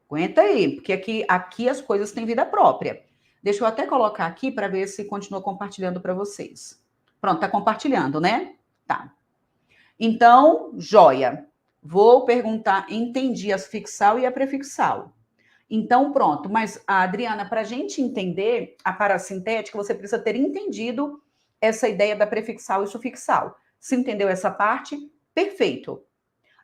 Aguenta aí, porque aqui as coisas têm vida própria. Deixa eu até colocar aqui para ver se continua compartilhando para vocês. Pronto, tá compartilhando, né? Tá. Então, joia. Vou perguntar, entendi a sufixal e a prefixal. Então, pronto. Mas, Adriana, para a gente entender a parassintética, você precisa ter entendido essa ideia da prefixal e sufixal. Se entendeu essa parte? Perfeito.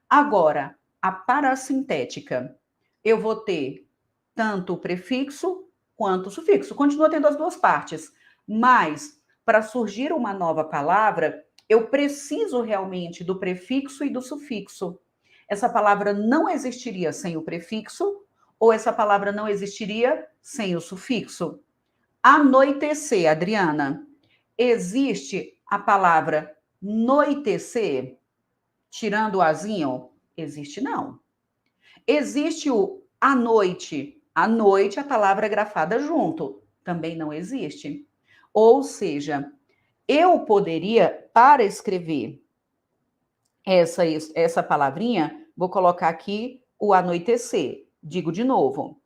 Agora, a parassintética. Eu vou ter tanto o prefixo quanto o sufixo. Continua tendo as duas partes. Mas, para surgir uma nova palavra, eu preciso realmente do prefixo e do sufixo. Essa palavra não existiria sem o prefixo, ou essa palavra não existiria sem o sufixo. Anoitecer, Adriana. Existe a palavra noitecer, tirando o azinho? Existe não. Existe o à noite. À noite, a palavra é grafada junto. Também não existe. Ou seja, eu poderia, para escrever essa palavrinha, vou colocar aqui o anoitecer. Digo de novo.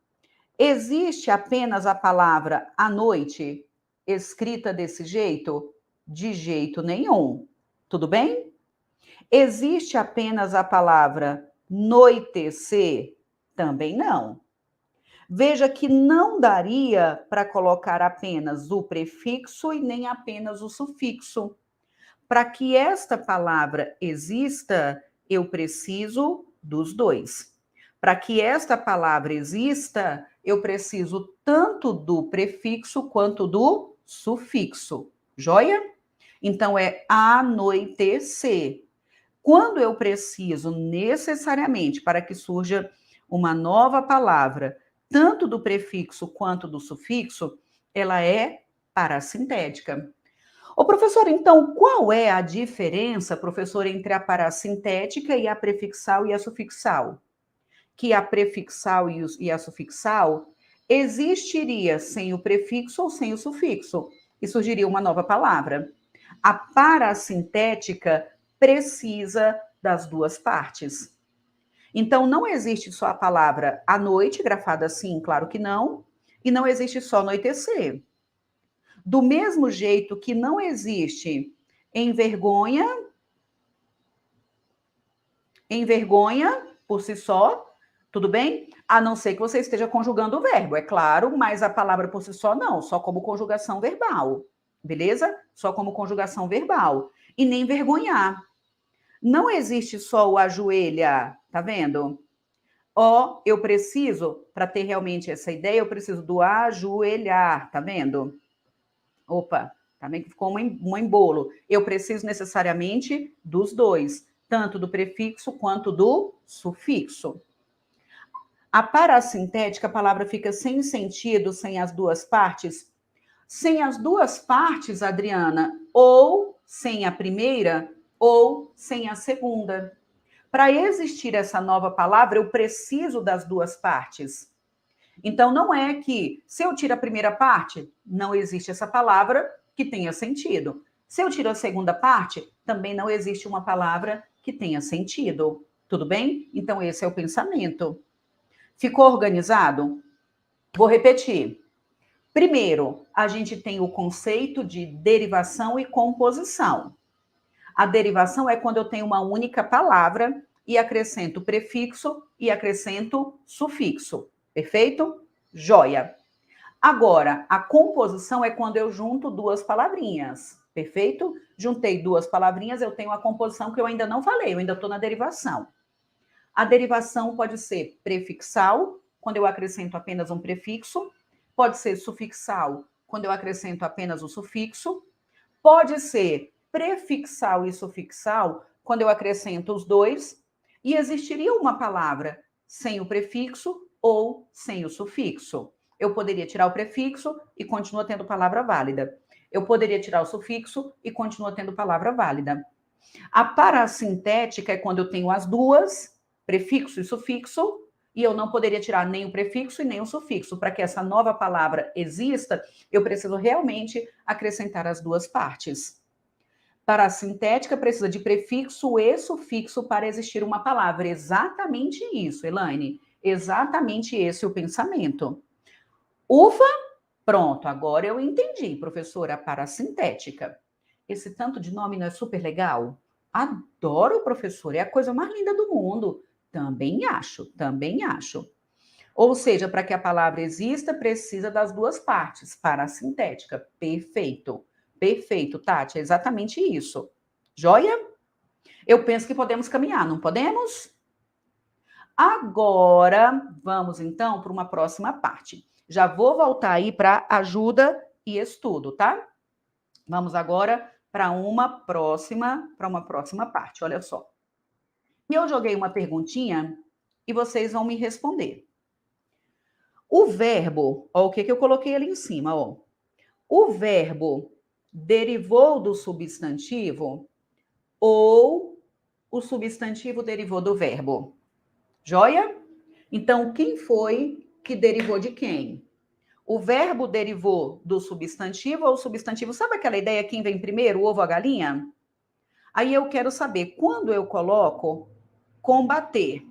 Existe apenas a palavra à noite escrita desse jeito? De jeito nenhum. Tudo bem? Existe apenas a palavra noitecer? Também não. Veja que não daria para colocar apenas o prefixo e nem apenas o sufixo. Para que esta palavra exista, eu preciso dos dois. Para que esta palavra exista, eu preciso tanto do prefixo quanto do sufixo. Joia? Então, é anoitecer. Quando eu preciso necessariamente, para que surja uma nova palavra, tanto do prefixo quanto do sufixo, ela é parassintética. Ô, professor, então, qual é a diferença, professor, entre a parassintética e a prefixal e a sufixal? Que a prefixal e a sufixal existiria sem o prefixo ou sem o sufixo, e surgiria uma nova palavra. A parassintética precisa das duas partes. Então, não existe só a palavra à noite, grafada assim, claro que não, e não existe só anoitecer. Do mesmo jeito que não existe envergonha por si só, tudo bem? A não ser que você esteja conjugando o verbo, é claro, mas a palavra por si só não, só como conjugação verbal, beleza? Só como conjugação verbal. E nem vergonhar. Não existe só o ajoelha, tá vendo? Ó, eu preciso, para ter realmente essa ideia, eu preciso do ajoelhar, tá vendo? Opa, também ficou um embolo. Eu preciso necessariamente dos dois, tanto do prefixo quanto do sufixo. A parassintética, a palavra fica sem sentido, sem as duas partes. Sem as duas partes, Adriana, ou sem a primeira, ou sem a segunda. Para existir essa nova palavra, eu preciso das duas partes. Então, não é que, se eu tiro a primeira parte, não existe essa palavra que tenha sentido. Se eu tiro a segunda parte, também não existe uma palavra que tenha sentido. Tudo bem? Então, esse é o pensamento. Ficou organizado? Vou repetir. Primeiro, a gente tem o conceito de derivação e composição. A derivação é quando eu tenho uma única palavra e acrescento prefixo e acrescento sufixo. Perfeito? Joia. Agora, a composição é quando eu junto duas palavrinhas. Perfeito? Juntei duas palavrinhas, eu tenho a composição que eu ainda não falei, eu ainda estou na derivação. A derivação pode ser prefixal, quando eu acrescento apenas um prefixo. Pode ser sufixal, quando eu acrescento apenas o sufixo. Pode ser prefixal e sufixal, quando eu acrescento os dois. E existiria uma palavra sem o prefixo ou sem o sufixo. Eu poderia tirar o prefixo e continua tendo palavra válida. Eu poderia tirar o sufixo e continua tendo palavra válida. A parassintética é quando eu tenho as duas, prefixo e sufixo, e eu não poderia tirar nem o prefixo e nem o sufixo. Para que essa nova palavra exista, eu preciso realmente acrescentar as duas partes. Parassintética precisa de prefixo e sufixo para existir uma palavra. Exatamente isso, Elaine. Exatamente esse é o pensamento. Ufa, pronto, agora eu entendi, professora, parassintética. Esse tanto de nome não é super legal? Adoro, professor, é a coisa mais linda do mundo. Também acho, também acho. Ou seja, para que a palavra exista, precisa das duas partes. Parassintética, perfeito. Perfeito, Tati, é exatamente isso. Joia? Eu penso que podemos caminhar, não podemos? Agora, vamos então para uma próxima parte. Já vou voltar aí para ajuda e estudo, tá? Vamos agora para uma próxima parte, olha só. E eu joguei uma perguntinha e vocês vão me responder. O verbo, ó, o que eu coloquei ali em cima, ó. O verbo derivou do substantivo ou o substantivo derivou do verbo? Joia? Então, quem foi que derivou de quem? O verbo derivou do substantivo ou o substantivo? Sabe aquela ideia, quem vem primeiro, o ovo ou a galinha? Aí eu quero saber, quando eu coloco combater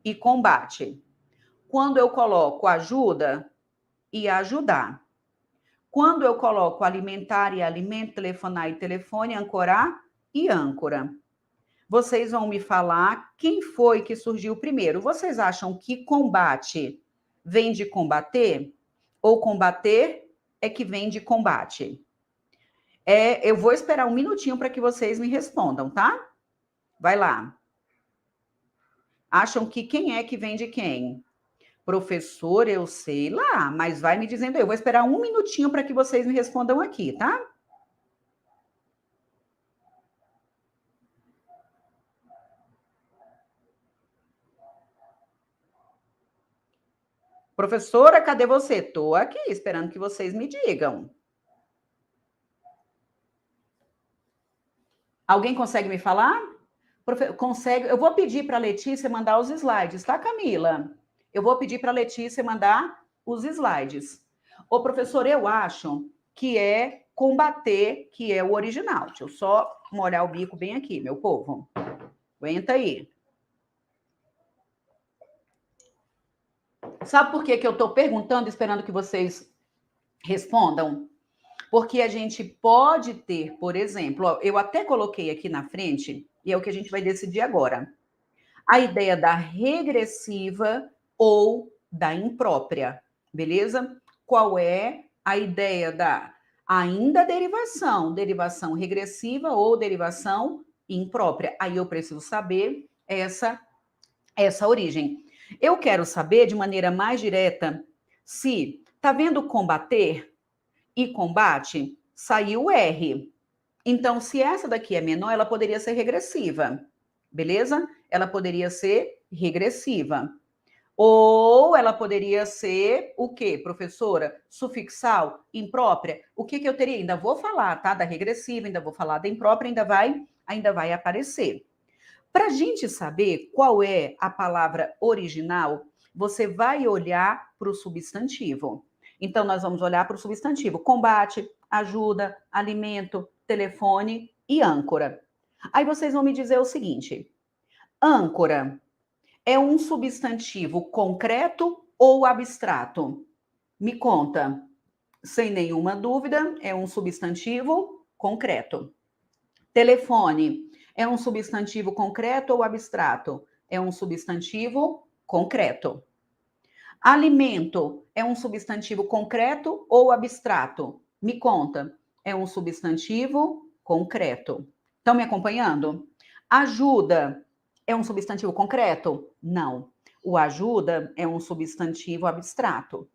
e combate, quando eu coloco ajuda e ajudar, quando eu coloco alimentar e alimento, telefonar e telefone, ancorar e âncora. Vocês vão me falar quem foi que surgiu primeiro. Vocês acham que combate vem de combater? Ou combater é que vem de combate? Eu vou esperar um minutinho para que vocês me respondam, tá? Vai lá. Acham que quem é que vem de quem? Professor, eu sei lá, mas vai me dizendo aí. Eu vou esperar um minutinho para que vocês me respondam aqui, tá? Professora, cadê você? Estou aqui, esperando que vocês me digam. Alguém consegue me falar? Consegue? Eu vou pedir para a Letícia mandar os slides, tá, Camila? Eu vou pedir para a Letícia mandar os slides. Ô, professor, eu acho que é combater, que é o original. Deixa eu só molhar o bico bem aqui, meu povo. Aguenta aí. Sabe por que eu estou perguntando, esperando que vocês respondam? Porque a gente pode ter, por exemplo, ó, eu até coloquei aqui na frente, e é o que a gente vai decidir agora, a ideia da regressiva ou da imprópria, beleza? Qual é a ideia da ainda derivação regressiva ou derivação imprópria? Aí eu preciso saber essa origem. Eu quero saber de maneira mais direta se tá vendo combater e combate, saiu o R. Então, se essa daqui é menor, ela poderia ser regressiva, beleza? Ela poderia ser regressiva. Ou ela poderia ser o quê, professora? Sufixal, imprópria? O que eu teria? Ainda vou falar, tá? Da regressiva, ainda vou falar da imprópria, ainda vai aparecer. Para a gente saber qual é a palavra original, você vai olhar para o substantivo. Então, nós vamos olhar para o substantivo: combate, ajuda, alimento, telefone e âncora. Aí vocês vão me dizer o seguinte: âncora é um substantivo concreto ou abstrato? Me conta. Sem nenhuma dúvida, é um substantivo concreto. Telefone é um substantivo concreto ou abstrato? É um substantivo concreto. Alimento é um substantivo concreto ou abstrato? Me conta. É um substantivo concreto. Estão me acompanhando? Ajuda é um substantivo concreto? Não. O ajuda é um substantivo abstrato.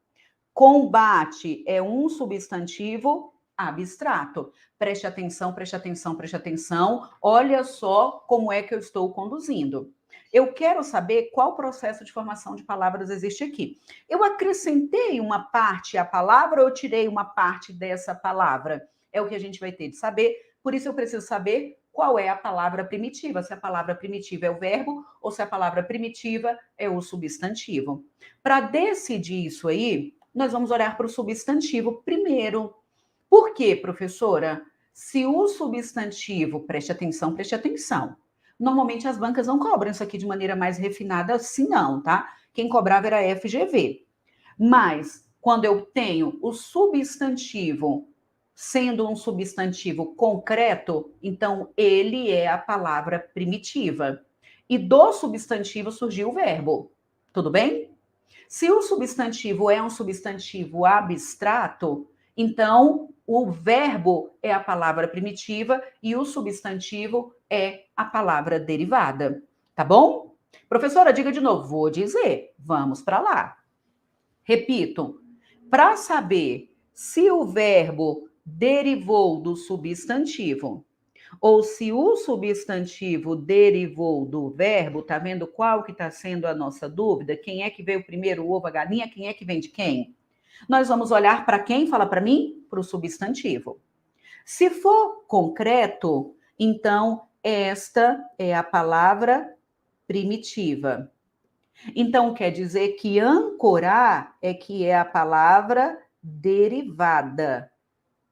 Combate é um substantivo abstrato. Preste atenção, preste atenção, preste atenção. Olha só como é que eu estou conduzindo. Eu quero saber qual processo de formação de palavras existe aqui. Eu acrescentei uma parte à palavra ou eu tirei uma parte dessa palavra? É o que a gente vai ter de saber. Por isso eu preciso saber qual é a palavra primitiva, se a palavra primitiva é o verbo ou se a palavra primitiva é o substantivo. Para decidir isso aí, nós vamos olhar para o substantivo primeiro. Por quê, professora? Se o substantivo, preste atenção, normalmente as bancas não cobram isso aqui de maneira mais refinada assim não, tá? Quem cobrava era a FGV. Mas, quando eu tenho o substantivo sendo um substantivo concreto, então ele é a palavra primitiva. E do substantivo surgiu o verbo. Tudo bem? Se o substantivo é um substantivo abstrato, então o verbo é a palavra primitiva e o substantivo é a palavra derivada. Tá bom? Professora, diga de novo. Vou dizer. Vamos para lá. Repito. Para saber se o verbo derivou do substantivo ou se o substantivo derivou do verbo, tá vendo qual que está sendo a nossa dúvida? Quem é que veio primeiro, o ovo, a galinha? Quem é que vem de quem? Nós vamos olhar para quem? Fala para mim? Para o substantivo. Se for concreto, então esta é a palavra primitiva. Então quer dizer que ancorar é que é a palavra derivada.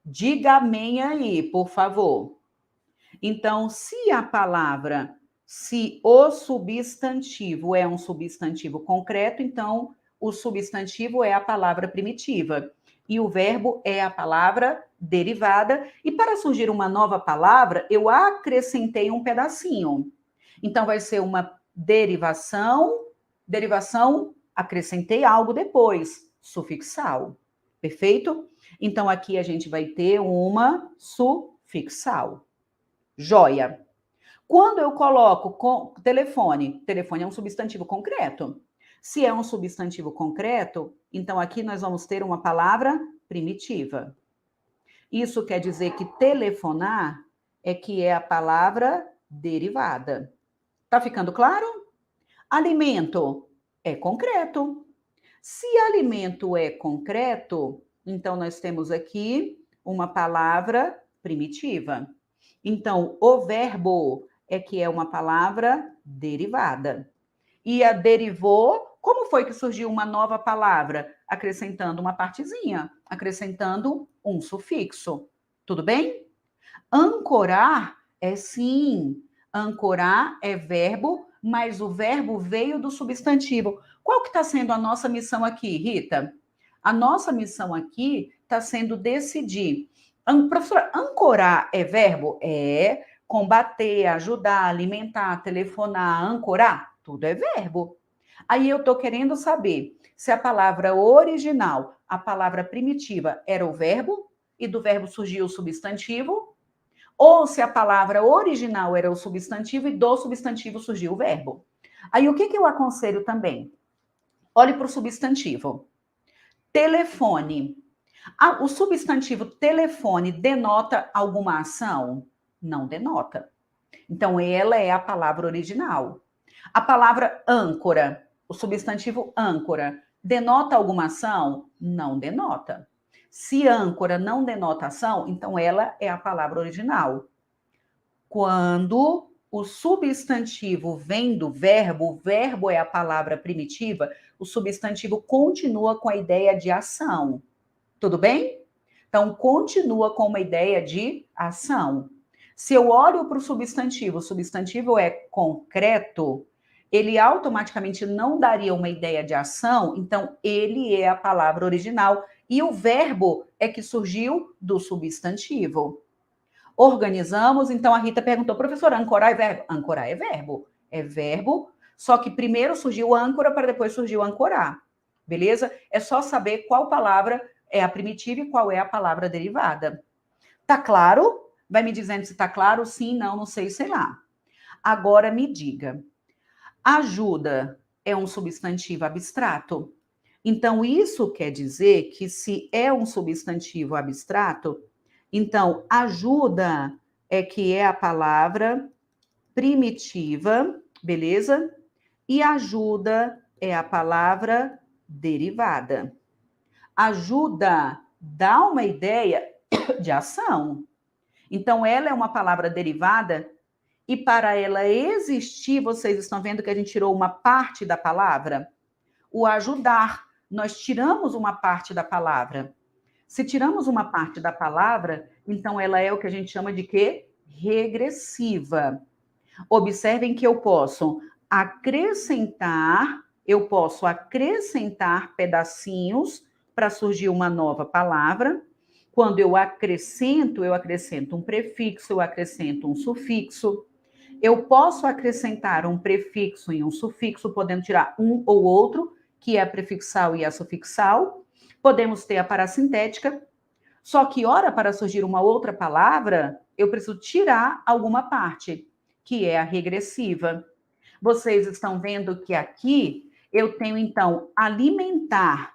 Diga amém aí, por favor. Então, se o substantivo é um substantivo concreto, então o substantivo é a palavra primitiva e o verbo é a palavra derivada. E para surgir uma nova palavra, eu acrescentei um pedacinho. Então, vai ser uma derivação, acrescentei algo depois, sufixal. Perfeito? Então, aqui a gente vai ter uma sufixal. Joia. Quando eu coloco telefone é um substantivo concreto. Se é um substantivo concreto, então aqui nós vamos ter uma palavra primitiva. Isso quer dizer que telefonar é que é a palavra derivada. Tá ficando claro? Alimento é concreto. Se alimento é concreto, então nós temos aqui uma palavra primitiva. Então, o verbo é que é uma palavra derivada. E a derivou, como foi que surgiu uma nova palavra? Acrescentando uma partezinha, acrescentando um sufixo. Tudo bem? Ancorar é sim. Ancorar é verbo, mas o verbo veio do substantivo. Qual que está sendo a nossa missão aqui, Rita? A nossa missão aqui está sendo decidir. Professora, ancorar é verbo? É. Combater, ajudar, alimentar, telefonar, ancorar? Tudo é verbo. Aí eu estou querendo saber se a palavra original, a palavra primitiva, era o verbo e do verbo surgiu o substantivo, ou se a palavra original era o substantivo e do substantivo surgiu o verbo. Aí o que eu aconselho também? Olhe para o substantivo. Telefone. O substantivo telefone denota alguma ação? Não denota. Então, ela é a palavra original. A palavra âncora, o substantivo âncora, denota alguma ação? Não denota. Se âncora não denota ação, então ela é a palavra original. Quando o substantivo vem do verbo, o verbo é a palavra primitiva, o substantivo continua com a ideia de ação. Tudo bem? Então, continua com uma ideia de ação. Se eu olho para o substantivo é concreto, ele automaticamente não daria uma ideia de ação, então ele é a palavra original e o verbo é que surgiu do substantivo. Organizamos, então a Rita perguntou, professora, ancorar é verbo? Ancorar é verbo. É verbo, só que primeiro surgiu âncora para depois surgiu ancorar. Beleza? É só saber qual palavra é a primitiva e qual é a palavra derivada. Tá claro? Vai me dizendo se tá claro? Sim, não, não sei, sei lá. Agora me diga. Ajuda é um substantivo abstrato? Então, isso quer dizer que se é um substantivo abstrato, então, ajuda é que é a palavra primitiva, beleza? E ajuda é a palavra derivada. Ajuda dá uma ideia de ação. Então, ela é uma palavra derivada e para ela existir, vocês estão vendo que a gente tirou uma parte da palavra? O ajudar, nós tiramos uma parte da palavra. Se tiramos uma parte da palavra, então ela é o que a gente chama de quê? Regressiva. Observem que eu posso acrescentar pedacinhos para surgir uma nova palavra. Quando eu acrescento um prefixo, eu acrescento um sufixo. Eu posso acrescentar um prefixo e um sufixo, podendo tirar um ou outro, que é a prefixal e a sufixal. Podemos ter a parassintética, só que, ora, para surgir uma outra palavra, eu preciso tirar alguma parte, que é a regressiva. Vocês estão vendo que aqui eu tenho, então, alimentar,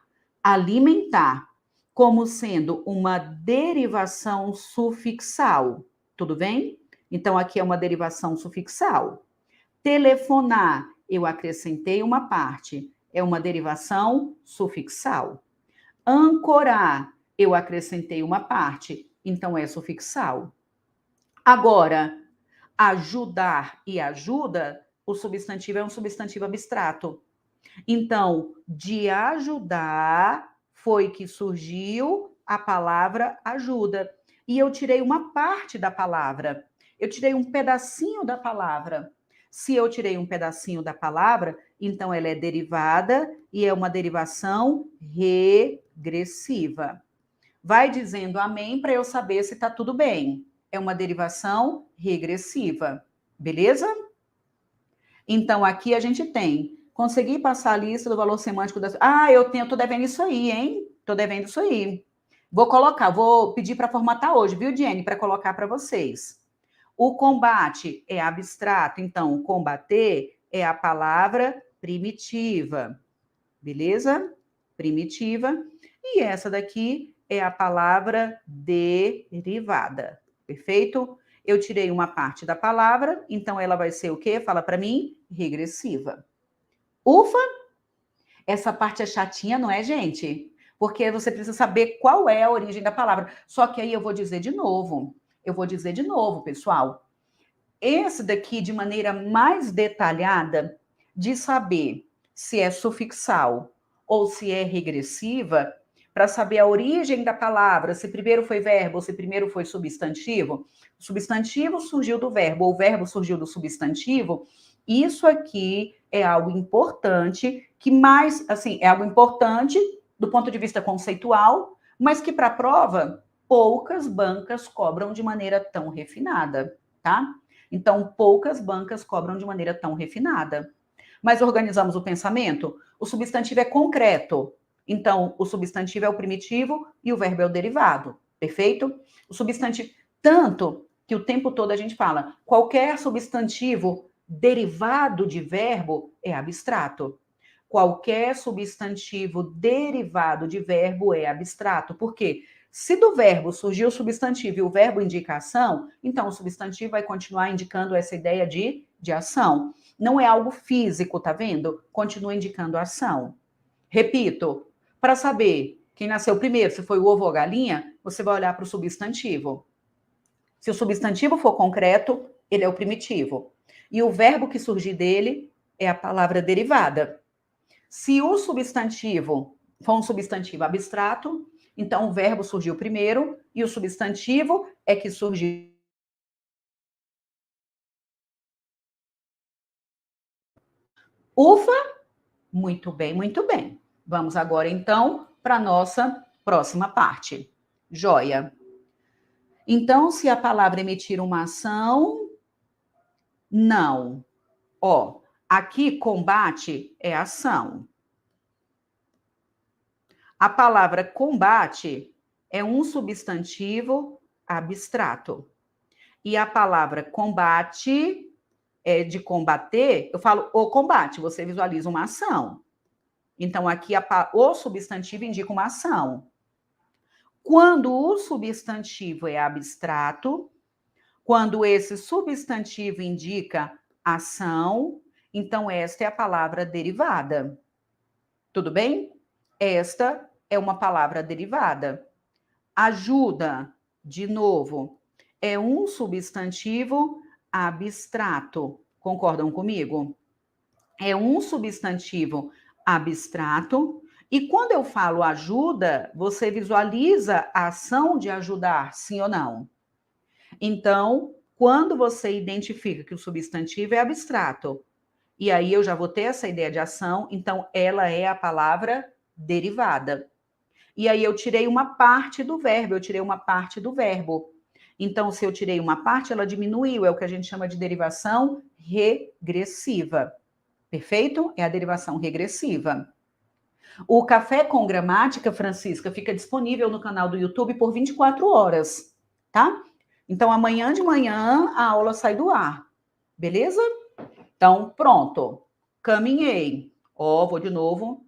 como sendo uma derivação sufixal. Tudo bem? Então, aqui é uma derivação sufixal. Telefonar, eu acrescentei uma parte, é uma derivação sufixal. Ancorar, eu acrescentei uma parte, então é sufixal. Agora, ajudar e ajuda, o substantivo é um substantivo abstrato. Então, de ajudar foi que surgiu a palavra ajuda. E eu tirei uma parte da palavra. Eu tirei um pedacinho da palavra. Se eu tirei um pedacinho da palavra, então ela é derivada e é uma derivação regressiva. Vai dizendo amém para eu saber se está tudo bem. É uma derivação regressiva. Beleza? Então, aqui a gente tem. Consegui passar a lista do valor semântico das... eu tô devendo isso aí, hein? Tô devendo isso aí. Vou pedir para formatar hoje, viu, Jenny? Para colocar para vocês. O combate é abstrato, então combater é a palavra primitiva, beleza? Primitiva. E essa daqui é a palavra derivada, perfeito? Eu tirei uma parte da palavra, então ela vai ser o quê? Fala para mim, regressiva. Ufa! Essa parte é chatinha, não é, gente? Porque você precisa saber qual é a origem da palavra. Só que aí eu vou dizer de novo. Pessoal. Esse daqui, de maneira mais detalhada, de saber se é sufixal ou se é regressiva, para saber a origem da palavra, se primeiro foi verbo ou se primeiro foi substantivo. O substantivo surgiu do verbo, ou o verbo surgiu do substantivo. Isso aqui é algo importante, que mais, assim, é algo importante do ponto de vista conceitual, mas que para a prova, poucas bancas cobram de maneira tão refinada, tá? Então, poucas bancas cobram de maneira tão refinada. Mas organizamos o pensamento? O substantivo é concreto. Então, o substantivo é o primitivo e o verbo é o derivado. Perfeito? O substantivo, tanto que o tempo todo a gente fala, qualquer substantivo derivado de verbo é abstrato. Qualquer substantivo derivado de verbo é abstrato. Por quê? Se do verbo surgiu o substantivo e o verbo indica ação, então o substantivo vai continuar indicando essa ideia de ação. Não é algo físico, tá vendo? Continua indicando ação. Repito, para saber quem nasceu primeiro, se foi o ovo ou a galinha, você vai olhar para o substantivo. Se o substantivo for concreto, ele é o primitivo. E o verbo que surgir dele é a palavra derivada. Se o substantivo for um substantivo abstrato, então o verbo surgiu primeiro e o substantivo é que surgiu. Ufa! Muito bem, muito bem. Vamos agora, então, para a nossa próxima parte. Joia. Então, se a palavra emitir uma ação, não. Ó, aqui combate é ação. A palavra combate é um substantivo abstrato. E a palavra combate é de combater, eu falo o combate, você visualiza uma ação. Então, aqui o substantivo indica uma ação. Quando o substantivo é abstrato, quando esse substantivo indica ação, então esta é a palavra derivada. Tudo bem? Esta é uma palavra derivada. Ajuda, de novo, é um substantivo abstrato. Concordam comigo? É um substantivo abstrato. E quando eu falo ajuda, você visualiza a ação de ajudar, sim ou não? Então, quando você identifica que o substantivo é abstrato, e aí eu já vou ter essa ideia de ação, então ela é a palavra derivada. E aí eu tirei uma parte do verbo, Então, se eu tirei uma parte, ela diminuiu, é o que a gente chama de derivação regressiva. Perfeito? É a derivação regressiva. O Café com Gramática, Francisca, fica disponível no canal do YouTube por 24 horas, tá? Então, amanhã de manhã, a aula sai do ar. Beleza? Então, pronto. Caminhei. Ó, vou de novo.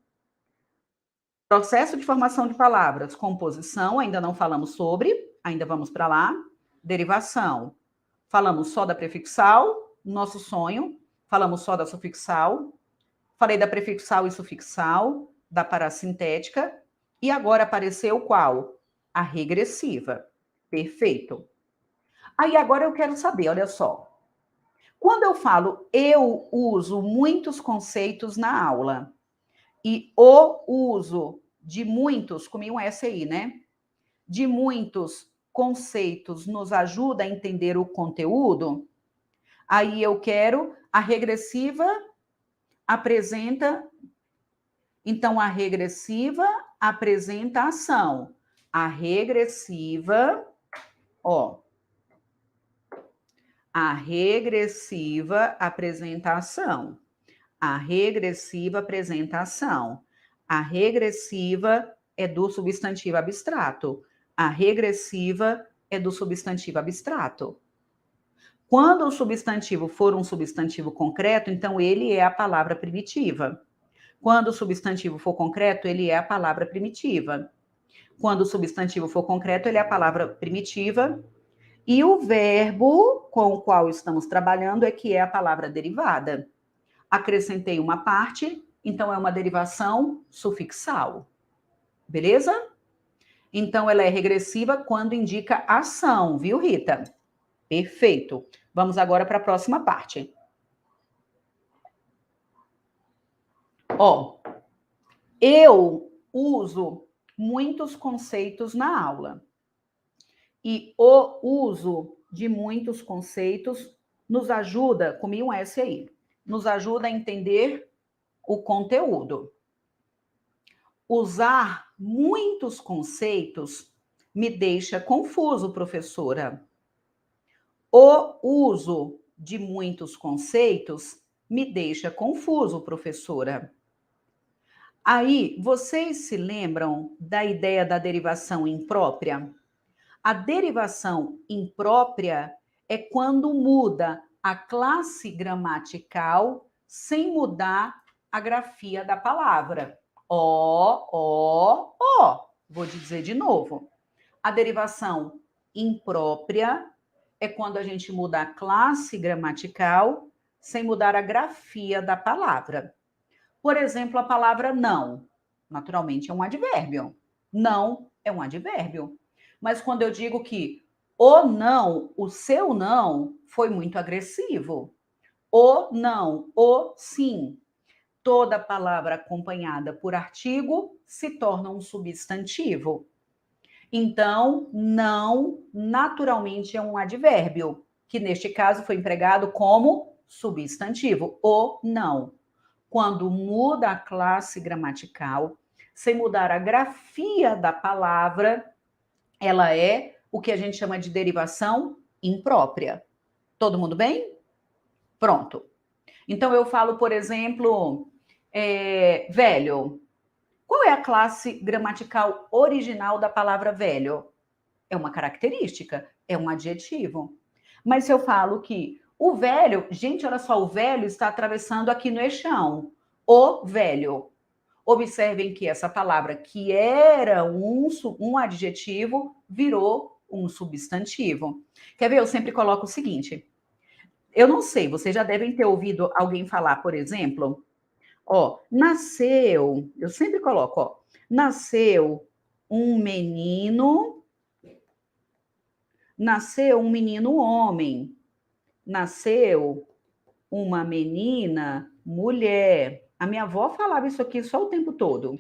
Processo de formação de palavras. Composição, ainda não falamos sobre. Ainda vamos para lá. Derivação. Falamos só da prefixal, nosso sonho. Falamos só da sufixal. Falei da prefixal e sufixal, da parassintética. E agora apareceu qual? A regressiva. Perfeito. Aí agora eu quero saber, olha só. Quando eu falo eu uso muitos conceitos na aula, e o uso de muitos, comi um S aí, né? De muitos conceitos nos ajuda a entender o conteúdo, aí eu quero a regressiva apresenta. Então, a regressiva apresenta ação. A regressiva, ó. A regressiva apresenta ação. A regressiva apresenta ação. A regressiva é do substantivo abstrato. A regressiva é do substantivo abstrato. Quando o substantivo for um substantivo concreto, então ele é a palavra primitiva. Quando o substantivo for concreto, ele é a palavra primitiva. Quando o substantivo for concreto, ele é a palavra primitiva. E o verbo com o qual estamos trabalhando é que é a palavra derivada. Acrescentei uma parte, então é uma derivação sufixal. Beleza? Então, ela é regressiva quando indica ação, viu, Rita? Perfeito. Vamos agora para a próxima parte. Ó, eu uso muitos conceitos na aula. E o uso de muitos conceitos nos ajuda, comi um S aí, nos ajuda a entender o conteúdo. Usar muitos conceitos me deixa confuso, professora. O uso de muitos conceitos me deixa confuso, professora. Aí, vocês se lembram da ideia da derivação imprópria? A derivação imprópria é quando muda a classe gramatical sem mudar a grafia da palavra. Vou dizer de novo. A derivação imprópria é quando a gente muda a classe gramatical sem mudar a grafia da palavra. Por exemplo, a palavra não, naturalmente é um advérbio. Não é um advérbio. Mas quando eu digo que o não, o seu não, foi muito agressivo. O não, o sim. Toda palavra acompanhada por artigo se torna um substantivo. Então, não, naturalmente, é um advérbio, que neste caso foi empregado como substantivo, o não. Quando muda a classe gramatical, sem mudar a grafia da palavra, ela é o que a gente chama de derivação imprópria. Todo mundo bem? Pronto. Então, eu falo, por exemplo, velho. Qual é a classe gramatical original da palavra velho? É uma característica, é um adjetivo. Mas se eu falo que o velho, gente, olha só, o velho está atravessando aqui no eixão. O velho. Observem que essa palavra, que era um adjetivo, virou um substantivo. Quer ver? Eu sempre coloco o seguinte. Eu não sei, vocês já devem ter ouvido alguém falar, por exemplo, nasceu, eu sempre coloco, nasceu um menino homem, nasceu uma menina mulher. A minha avó falava isso aqui só o tempo todo.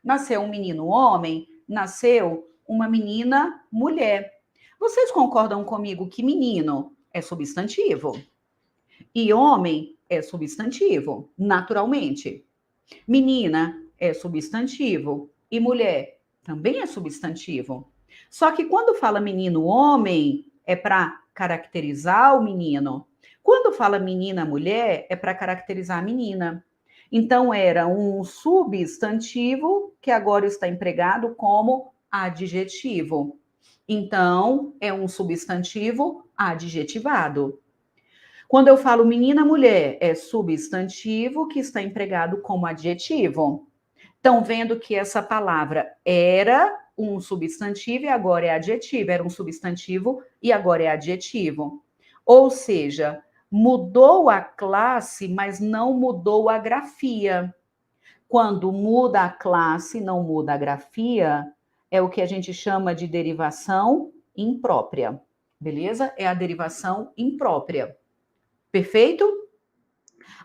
Nasceu um menino homem, nasceu uma menina mulher. Vocês concordam comigo que menino é substantivo? E homem é substantivo, naturalmente. Menina é substantivo e mulher também é substantivo. Só que quando fala menino homem, é para caracterizar o menino. Quando fala menina mulher, é para caracterizar a menina. Então, era um substantivo que agora está empregado como adjetivo. Então, é um substantivo adjetivado. Quando eu falo menina mulher, é substantivo que está empregado como adjetivo. Estão vendo que essa palavra era um substantivo e agora é adjetivo. Era um substantivo e agora é adjetivo. Ou seja, mudou a classe, mas não mudou a grafia. Quando muda a classe, não muda a grafia, é o que a gente chama de derivação imprópria. Beleza? É a derivação imprópria. Perfeito?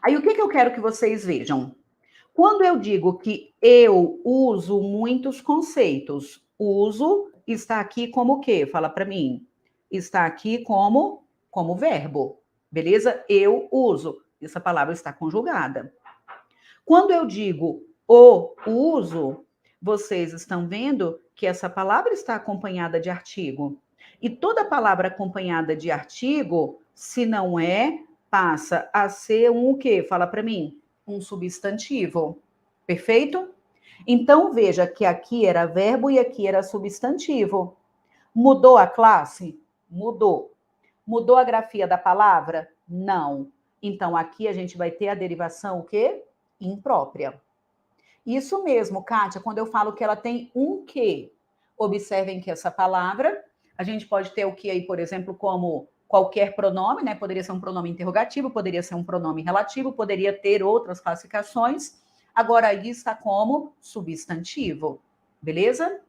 Aí, o que eu quero que vocês vejam? Quando eu digo que eu uso muitos conceitos, uso está aqui como o quê? Fala para mim. Está aqui como verbo. Beleza? Eu uso. Essa palavra está conjugada. Quando eu digo o uso, vocês estão vendo que essa palavra está acompanhada de artigo. E toda palavra acompanhada de artigo, se não é, passa a ser um o quê? Fala para mim. Um substantivo. Perfeito? Então, veja que aqui era verbo e aqui era substantivo. Mudou a classe? Mudou. Mudou a grafia da palavra? Não. Então, aqui a gente vai ter a derivação o quê? Imprópria. Isso mesmo, Kátia, quando eu falo que ela tem um que. Observem que essa palavra, a gente pode ter o que aí, por exemplo, como qualquer pronome, né? Poderia ser um pronome interrogativo, poderia ser um pronome relativo, poderia ter outras classificações. Agora, aí está como substantivo, beleza?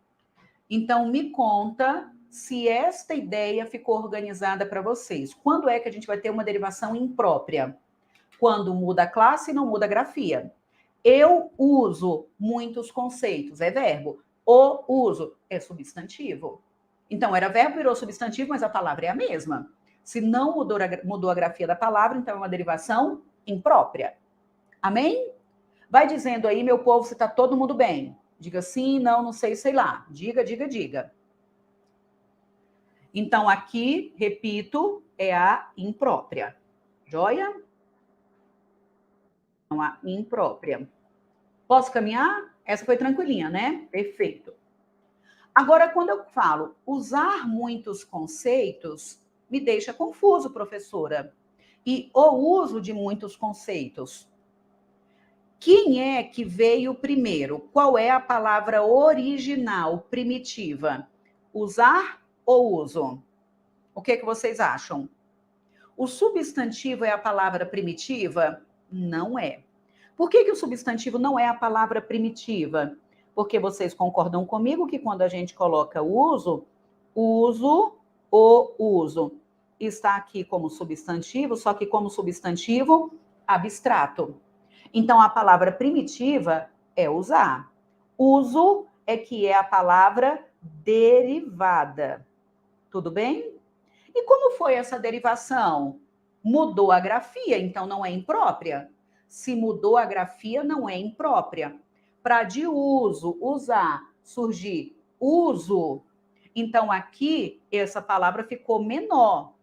Então, me conta se esta ideia ficou organizada para vocês. Quando é que a gente vai ter uma derivação imprópria? Quando muda a classe e não muda a grafia. Eu uso muitos conceitos, é verbo. o uso é substantivo. Então, era verbo, virou substantivo, mas a palavra é a mesma. Se não mudou a grafia da palavra, então é uma derivação imprópria. Amém? Vai dizendo aí, meu povo, se está todo mundo bem. Diga sim, não sei, sei lá. Diga, diga, diga. Então, aqui, repito, é a imprópria. Joia? Então, a imprópria. Posso caminhar? Essa foi tranquilinha, né? Perfeito. Agora, quando eu falo usar muitos conceitos, me deixa confuso, professora. E o uso de muitos conceitos. Quem é que veio primeiro? Qual é a palavra original, primitiva? Usar ou uso? O que vocês acham? O substantivo é a palavra primitiva? Não é. Por que o substantivo não é a palavra primitiva? Porque vocês concordam comigo que quando a gente coloca uso, o uso está aqui como substantivo, só que como substantivo abstrato. Então, a palavra primitiva é usar. Uso é que é a palavra derivada. Tudo bem? E como foi essa derivação? Mudou a grafia, então não é imprópria. Se mudou a grafia, não é imprópria. Para de uso, usar, surgir uso, então aqui essa palavra ficou menor.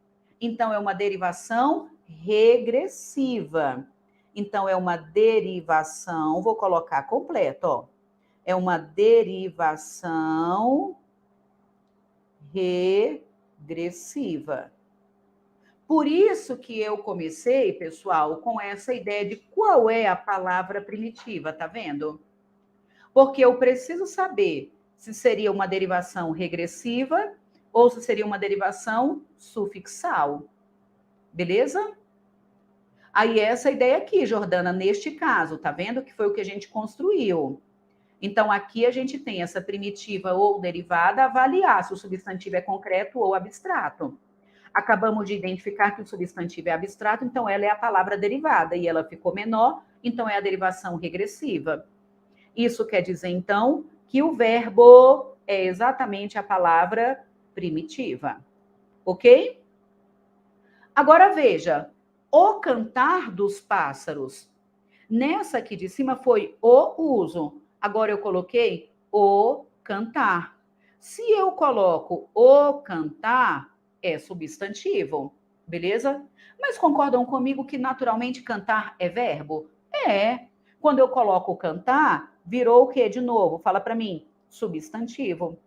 Então é uma derivação regressiva. Então é uma derivação, vou colocar completo, ó. É uma derivação regressiva. Por isso que eu comecei, pessoal, com essa ideia de qual é a palavra primitiva, tá vendo? Porque eu preciso saber se seria uma derivação regressiva ou se seria uma derivação sufixal. Beleza? Aí essa ideia aqui, Jordana, neste caso, tá vendo que foi o que a gente construiu? Então, aqui a gente tem essa primitiva ou derivada avaliar se o substantivo é concreto ou abstrato. Acabamos de identificar que o substantivo é abstrato, então ela é a palavra derivada, e ela ficou menor, então é a derivação regressiva. Isso quer dizer, então, que o verbo é exatamente a palavra primitiva. Ok? Agora, veja, o cantar dos pássaros. Nessa aqui de cima foi o uso. Agora eu coloquei o cantar. Se eu coloco o cantar, é substantivo, beleza? Mas concordam comigo que naturalmente cantar é verbo? É. Quando eu coloco cantar, virou o quê de novo? Fala para mim, substantivo.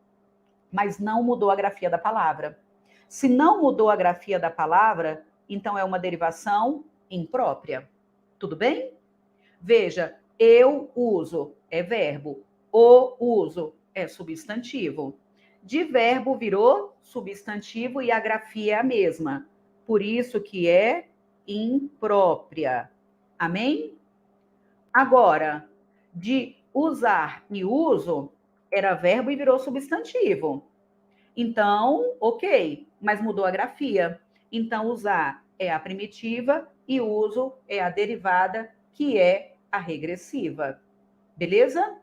Mas não mudou a grafia da palavra. Se não mudou a grafia da palavra, então é uma derivação imprópria. Tudo bem? Veja, eu uso é verbo, o uso é substantivo. De verbo virou substantivo e a grafia é a mesma. Por isso que é imprópria. Amém? Agora, de usar e uso, era verbo e virou substantivo. Então, ok, mas mudou a grafia. Então, usar é a primitiva e uso é a derivada, que é a regressiva. Beleza?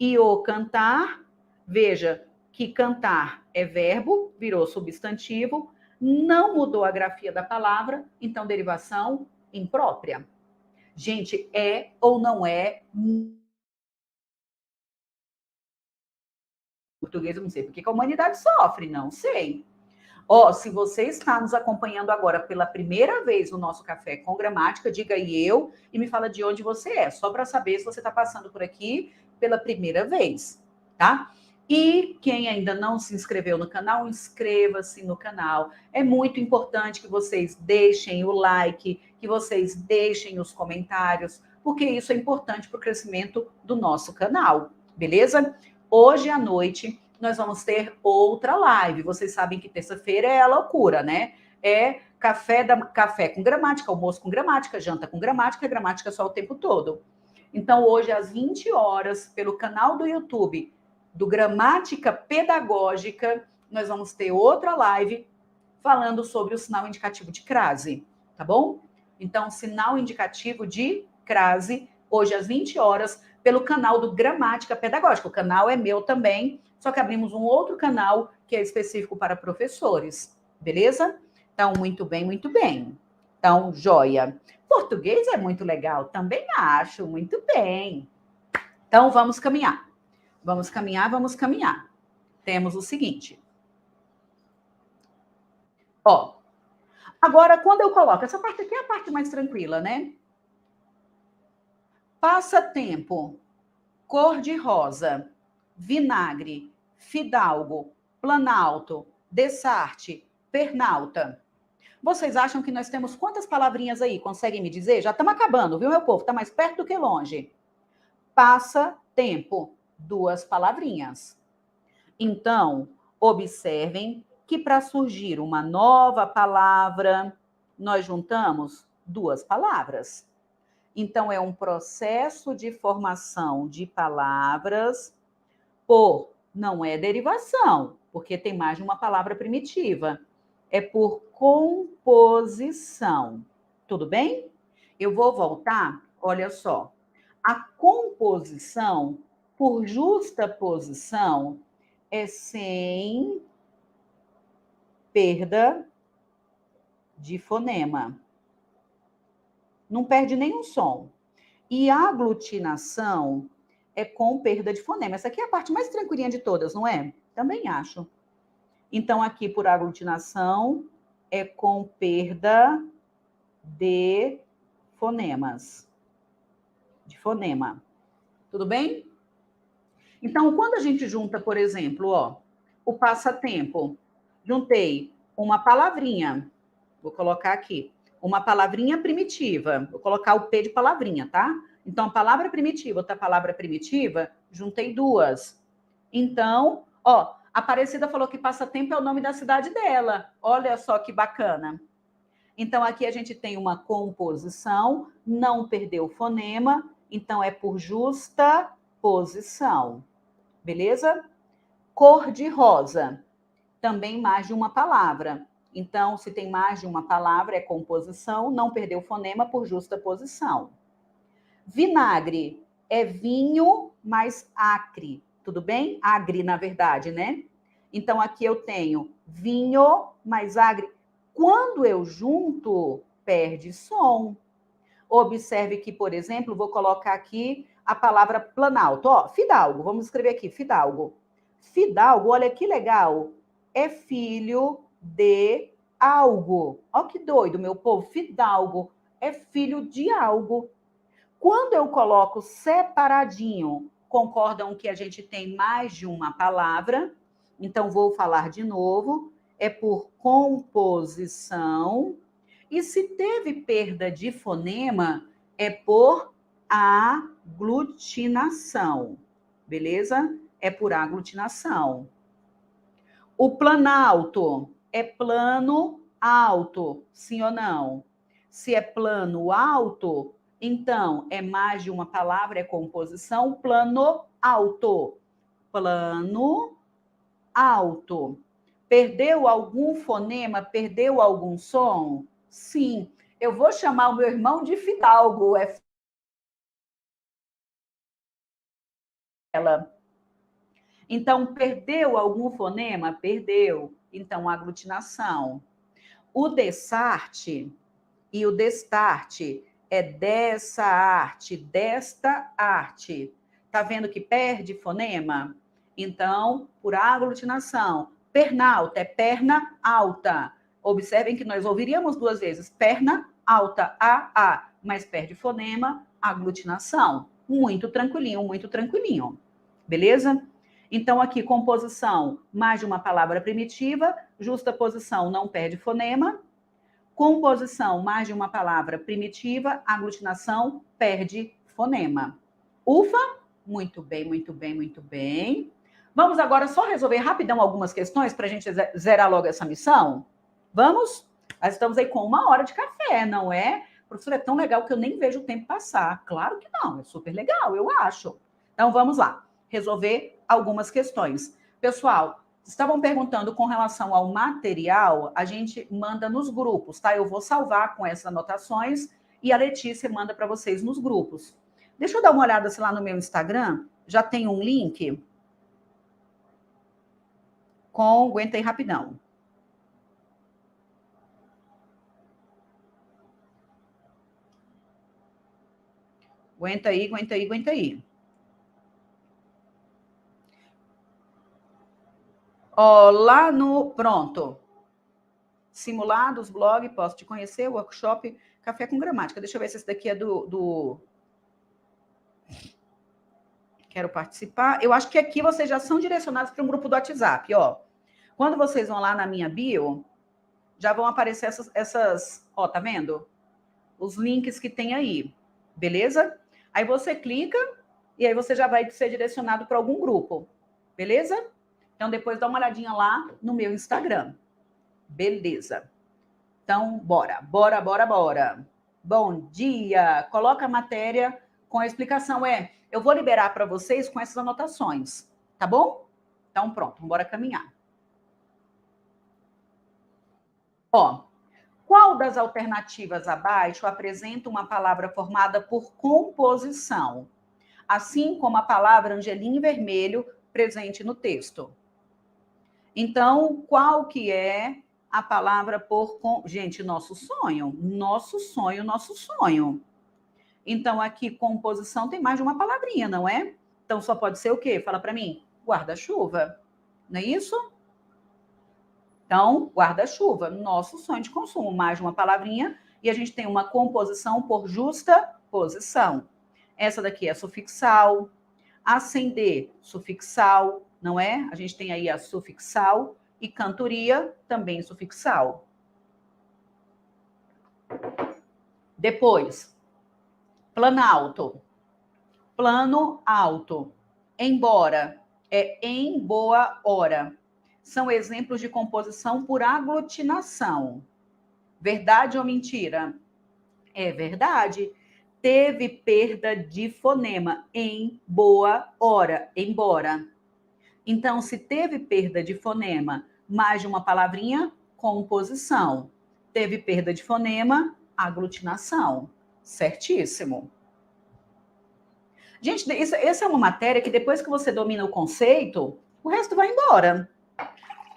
E o cantar, veja que cantar é verbo, virou substantivo, não mudou a grafia da palavra, então derivação imprópria. Gente, é ou não é português? Eu não sei porque a humanidade sofre, não sei. Ó, se você está nos acompanhando agora pela primeira vez no nosso Café com Gramática, diga aí eu e me fala de onde você é, só para saber se você está passando por aqui pela primeira vez, tá? E quem ainda não se inscreveu no canal, inscreva-se no canal. É muito importante que vocês deixem o like, que vocês deixem os comentários, porque isso é importante para o crescimento do nosso canal, beleza? Hoje à noite nós vamos ter outra live. Vocês sabem que terça-feira é a loucura, né? É café com gramática, almoço com gramática, janta com gramática, gramática só o tempo todo. Então, hoje, às 20 horas, pelo canal do YouTube do Gramática Pedagógica, nós vamos ter outra live falando sobre o sinal indicativo de crase, tá bom? Então, sinal indicativo de crase, hoje às 20 horas, pelo canal do Gramática Pedagógica. O canal é meu também, só que abrimos um outro canal que é específico para professores, beleza? Então, muito bem, muito bem. Então, joia. Português é muito legal, também acho, muito bem. Então, vamos caminhar. Vamos caminhar, vamos caminhar. Temos o seguinte. Ó, agora, quando eu coloco... Essa parte aqui é a parte mais tranquila, né? Passatempo, cor-de-rosa, vinagre, fidalgo, planalto, dessarte, pernalta. Vocês acham que nós temos quantas palavrinhas aí? Conseguem me dizer? Já estamos acabando, viu, meu povo? Está mais perto do que longe. Passatempo, 2 palavrinhas. Então, observem que para surgir uma nova palavra, nós juntamos 2 palavras. Então, é um processo de formação de palavras não é derivação, porque tem mais de uma palavra primitiva. É por composição. Tudo bem? Eu vou voltar, olha só. A composição, por justaposição, é sem perda de fonema. Não perde nenhum som. E a aglutinação é com perda de fonema. Essa aqui é a parte mais tranquilinha de todas, não é? Também acho. Então, aqui, por aglutinação, é com perda de fonemas. De fonema. Tudo bem? Então, quando a gente junta, por exemplo, ó, o passatempo, juntei uma palavrinha, vou colocar aqui, uma palavrinha primitiva, vou colocar o P de palavrinha, tá? Então, a palavra primitiva, outra palavra primitiva, juntei 2. Então, ó, a Aparecida falou que Passatempo é o nome da cidade dela. Olha só que bacana. Então, aqui a gente tem uma composição, não perdeu o fonema, então é por justa posição. Beleza? Cor-de-rosa. Também mais de uma palavra. Então, se tem mais de uma palavra, é composição, não perdeu o fonema por justa posição. Vinagre é vinho mais acre. Tudo bem? Agre, na verdade, né? Então, aqui eu tenho vinho mais agre. Quando eu junto, perde som. Observe que, por exemplo, vou colocar aqui a palavra planalto. Ó, fidalgo, vamos escrever aqui, fidalgo. Fidalgo, olha que legal, é filho de algo. Ó que doido, meu povo, fidalgo é filho de algo. Quando eu coloco separadinho, concordam que a gente tem mais de uma palavra, então vou falar de novo, é por composição. E se teve perda de fonema, é por aglutinação, beleza? É por aglutinação. O planalto é plano alto, sim ou não? Se é plano alto, então é mais de uma palavra, é composição, plano alto. Plano alto. Perdeu algum fonema? Perdeu algum som? Sim. Eu vou chamar o meu irmão de fidalgo. É ela. Então, perdeu algum fonema? Perdeu. Então, aglutinação. O dessarte e o destarte é dessa arte, desta arte. Tá vendo que perde fonema? Então, por aglutinação. Pernalta é perna alta. Observem que nós ouviríamos 2 vezes perna alta, a, mas perde fonema, aglutinação. Muito tranquilinho, muito tranquilinho. Beleza? Então, aqui, composição, mais de uma palavra primitiva, justaposição, não perde fonema. Composição, mais de uma palavra primitiva, aglutinação, perde fonema. Ufa! Muito bem, muito bem, muito bem. Vamos agora só resolver rapidão algumas questões para a gente zerar logo essa missão? Vamos? Nós estamos aí com 1 hora de café, não é? Professor, é tão legal que eu nem vejo o tempo passar. Claro que não, é super legal, eu acho. Então, vamos lá, resolver algumas questões. Pessoal, estavam perguntando com relação ao material, a gente manda nos grupos, tá? Eu vou salvar com essas anotações e a Letícia manda para vocês nos grupos. Deixa eu dar uma olhada se lá no meu Instagram já tem um link com... Aguenta aí rapidão. Aguenta aí, aguenta aí, aguenta aí. Ó, lá no... Pronto. Simulados, blog, posso te conhecer, workshop, café com gramática. Deixa eu ver se esse daqui é do... Quero participar. Eu acho que aqui vocês já são direcionados para um grupo do WhatsApp, ó. Quando vocês vão lá na minha bio, já vão aparecer essas... Ó, tá vendo? Os links que tem aí, beleza? Aí você clica e aí você já vai ser direcionado para algum grupo, beleza? Então, depois dá uma olhadinha lá no meu Instagram. Beleza. Então, bora. Bom dia. Coloca a matéria com a explicação. Eu vou liberar para vocês com essas anotações, tá bom? Então, pronto, bora caminhar. Ó, qual das alternativas abaixo apresenta uma palavra formada por composição, assim como a palavra Angelim em vermelho presente no texto? Então, qual que é a palavra por... Gente, nosso sonho. Então, aqui, composição tem mais de uma palavrinha, não é? Então, só pode ser o quê? Fala para mim. Guarda-chuva. Não é isso? Então, guarda-chuva. Nosso sonho de consumo. Mais de uma palavrinha. E a gente tem uma composição por justa posição. Essa daqui é sufixal. Acender, sufixal, não é? A gente tem aí a sufixal. E cantoria, também sufixal. Depois, planalto. Plano alto. Embora, é em boa hora. São exemplos de composição por aglutinação. Verdade ou mentira? É verdade. Teve perda de fonema em boa hora, embora. Então, se teve perda de fonema, mais de uma palavrinha, composição. Teve perda de fonema, aglutinação. Certíssimo. Gente, essa é uma matéria que depois que você domina o conceito, o resto vai embora.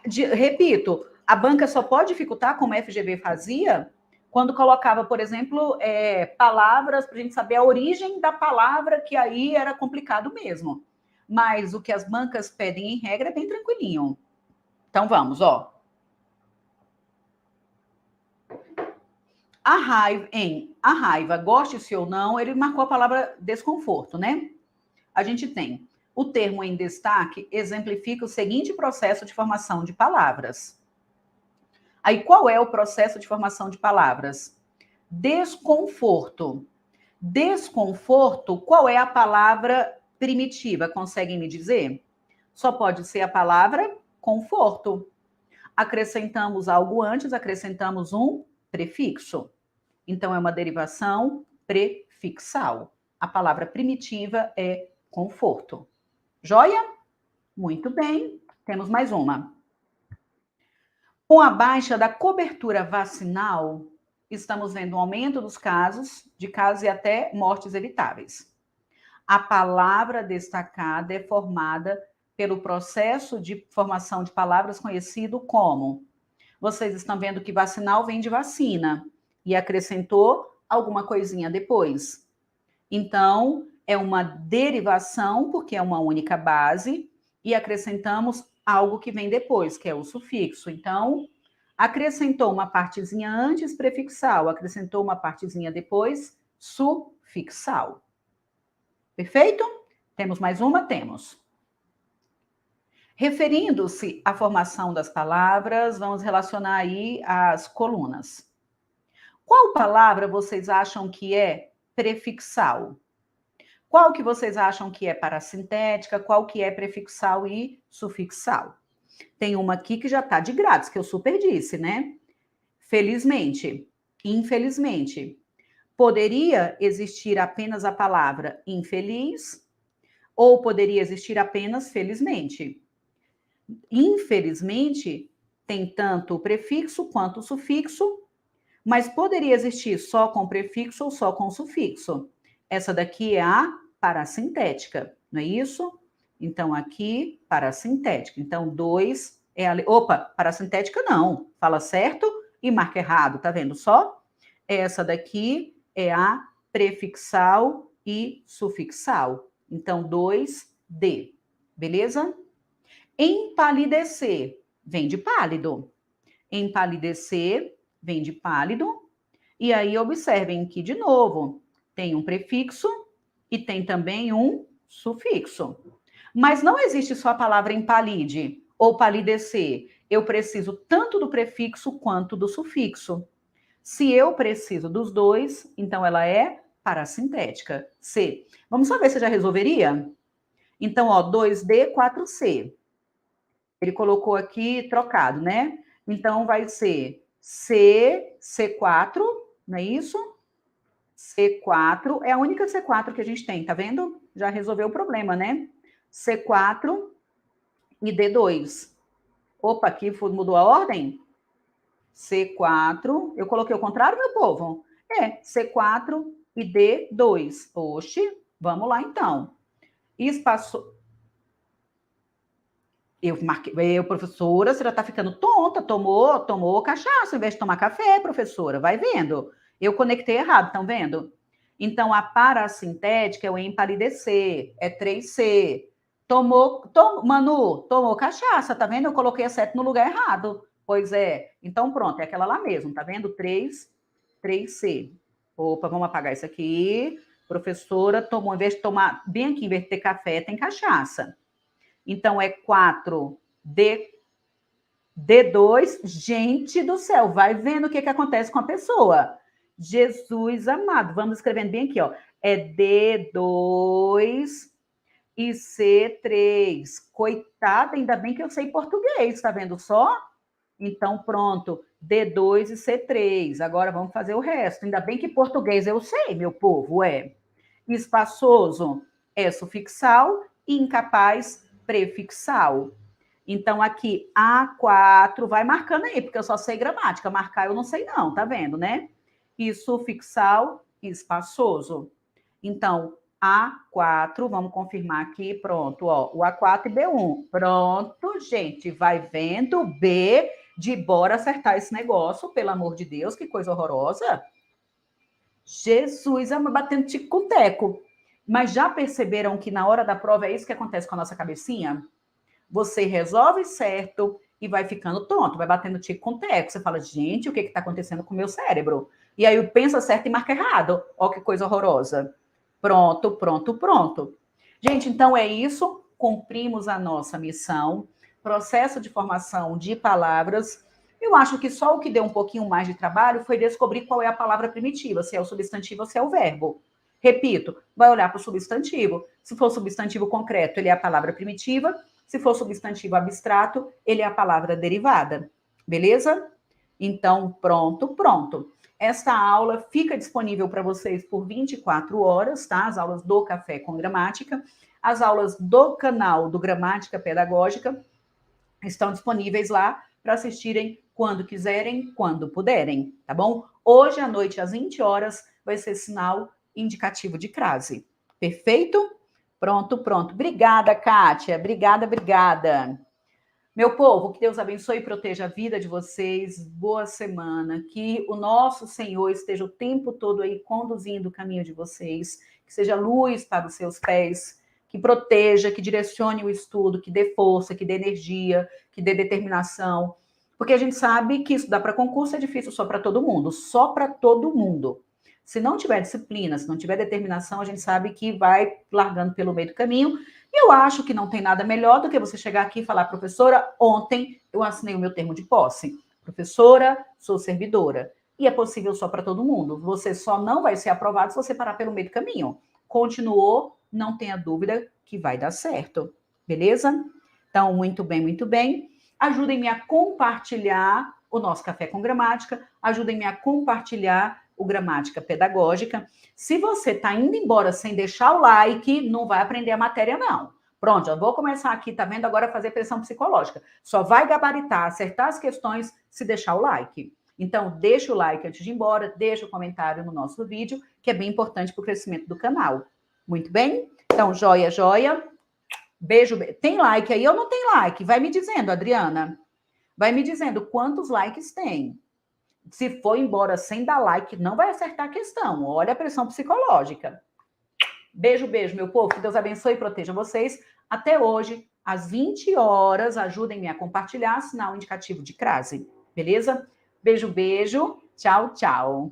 Repito, a banca só pode dificultar, como a FGV fazia, quando colocava, por exemplo, palavras para a gente saber a origem da palavra, que aí era complicado mesmo. Mas o que as bancas pedem em regra é bem tranquilinho. Então vamos, ó. A raiva, goste-se ou não, ele marcou a palavra desconforto, né? A gente tem o termo em destaque exemplifica o seguinte processo de formação de palavras. Aí, qual é o processo de formação de palavras? Desconforto. Desconforto, qual é a palavra primitiva? Conseguem me dizer? Só pode ser a palavra conforto. Acrescentamos algo antes, acrescentamos um prefixo. Então, é uma derivação prefixal. A palavra primitiva é conforto. Joia? Muito bem. Temos mais uma. Com a baixa da cobertura vacinal, estamos vendo um aumento dos casos e até mortes evitáveis. A palavra destacada é formada pelo processo de formação de palavras conhecido como... Vocês estão vendo que vacinal vem de vacina e acrescentou alguma coisinha depois. Então, é uma derivação, porque é uma única base, e acrescentamos algo que vem depois, que é o sufixo. Então, acrescentou uma partezinha antes, prefixal, acrescentou uma partezinha depois, sufixal. Perfeito? Temos mais uma? Temos. Referindo-se à formação das palavras, vamos relacionar aí as colunas. Qual palavra vocês acham que é prefixal? Qual que vocês acham que é parassintética? Qual que é prefixal e sufixal? Tem uma aqui que já está de grátis, que eu super disse, né? Felizmente, infelizmente. Poderia existir apenas a palavra infeliz ou poderia existir apenas felizmente? Infelizmente, tem tanto o prefixo quanto o sufixo, mas poderia existir só com prefixo ou só com sufixo. Essa daqui é a parasintética, não é isso? Então, aqui, parasintética. Então, 2 é a... Opa, parasintética não. Fala certo e marca errado, tá vendo só? Essa daqui é a prefixal e sufixal. Então, 2D. Beleza? Empalidecer vem de pálido. Empalidecer vem de pálido. E aí, observem que, de novo, tem um prefixo e tem também um sufixo. Mas não existe só a palavra empalide ou palidecer. Eu preciso tanto do prefixo quanto do sufixo. Se eu preciso dos dois, então ela é parasintética. C. Vamos só ver se já resolveria? Então, ó, 2D, 4C. Ele colocou aqui trocado, né? Então, vai ser C, C4, não é isso? C4 é a única C4 que a gente tem, tá vendo? Já resolveu o problema, né? C4 e D2. Opa, aqui mudou a ordem? C4, eu coloquei o contrário, meu povo? É, C4 e D2. Oxe, vamos lá então. Espaço... professora, você já está ficando tonta, tomou cachaça, ao invés de tomar café, professora, vai vendo. Eu conectei errado, estão vendo? Então, a parasintética é o empalidecer, é 3C. Manu, tomou cachaça, tá vendo? Eu coloquei a 7 no lugar errado. Pois é. Então, pronto, é aquela lá mesmo, tá vendo? 3C. Opa, vamos apagar isso aqui. Professora tomou, ao invés de tomar, bem aqui, em vez de ter café, tem cachaça. Então, é 4D2. Gente do céu, vai vendo o que acontece com a pessoa. Jesus amado. Vamos escrevendo bem aqui, ó. É D2 e C3. Coitada, ainda bem que eu sei português, tá vendo só? Então, pronto. D2 e C3. Agora vamos fazer o resto. Ainda bem que português eu sei, meu povo, é. Espaçoso é sufixal e incapaz prefixal. Então, aqui, A4, vai marcando aí, porque eu só sei gramática. Marcar eu não sei não, tá vendo, né? E sufixal e espaçoso. Então, A4, vamos confirmar aqui, pronto, ó, o A4 e B1. Pronto, gente, vai vendo, B, de bora acertar esse negócio, pelo amor de Deus, que coisa horrorosa. Jesus, batendo tico com teco. Mas já perceberam que na hora da prova é isso que acontece com a nossa cabecinha? Você resolve certo e vai ficando tonto, vai batendo tico com teco. Você fala, gente, o que está acontecendo com o meu cérebro? E aí pensa certo e marca errado. Ó, que coisa horrorosa. Pronto, pronto, pronto. Gente, então é isso. Cumprimos a nossa missão. Processo de formação de palavras. Eu acho que só o que deu um pouquinho mais de trabalho foi descobrir qual é a palavra primitiva, se é o substantivo ou se é o verbo. Repito, vai olhar para o substantivo. Se for substantivo concreto, ele é a palavra primitiva. Se for substantivo abstrato, ele é a palavra derivada. Beleza? Então, pronto, pronto. Esta aula fica disponível para vocês por 24 horas, tá? As aulas do Café com Gramática. As aulas do canal do Gramática Pedagógica estão disponíveis lá para assistirem quando quiserem, quando puderem, tá bom? Hoje à noite, às 20 horas, vai ser sinal indicativo de crase. Perfeito? Pronto, pronto. Obrigada, Kátia. Obrigada, obrigada. Meu povo, que Deus abençoe e proteja a vida de vocês. Boa semana. Que o nosso Senhor esteja o tempo todo aí conduzindo o caminho de vocês. Que seja luz para os seus pés. Que proteja, que direcione o estudo, que dê força, que dê energia, que dê determinação. Porque a gente sabe que estudar para concurso é difícil só para todo mundo. Só para todo mundo. Se não tiver disciplina, se não tiver determinação, a gente sabe que vai largando pelo meio do caminho. E eu acho que não tem nada melhor do que você chegar aqui e falar, professora, ontem eu assinei o meu termo de posse. Professora, sou servidora. E é possível só para todo mundo. Você só não vai ser aprovado se você parar pelo meio do caminho. Continuou, não tenha dúvida que vai dar certo. Beleza? Então, muito bem, muito bem. Ajudem-me a compartilhar o nosso Café com Gramática. Ajudem-me a compartilhar o Gramática Pedagógica. Se você está indo embora sem deixar o like, não vai aprender a matéria, não. Pronto, já vou começar aqui, tá vendo? Agora fazer pressão psicológica. Só vai gabaritar, acertar as questões se deixar o like. Então, deixa o like antes de ir embora, deixa o comentário no nosso vídeo que é bem importante para o crescimento do canal. Muito bem? Então, joia, joia. Beijo. Tem like aí ou não tem like? Vai me dizendo, Adriana. Vai me dizendo quantos likes tem. Se for embora sem dar like, não vai acertar a questão. Olha a pressão psicológica. Beijo, beijo, meu povo. Que Deus abençoe e proteja vocês. Até hoje, às 20 horas. Ajudem-me a compartilhar, sinal indicativo de crase. Beleza? Beijo, beijo. Tchau, tchau.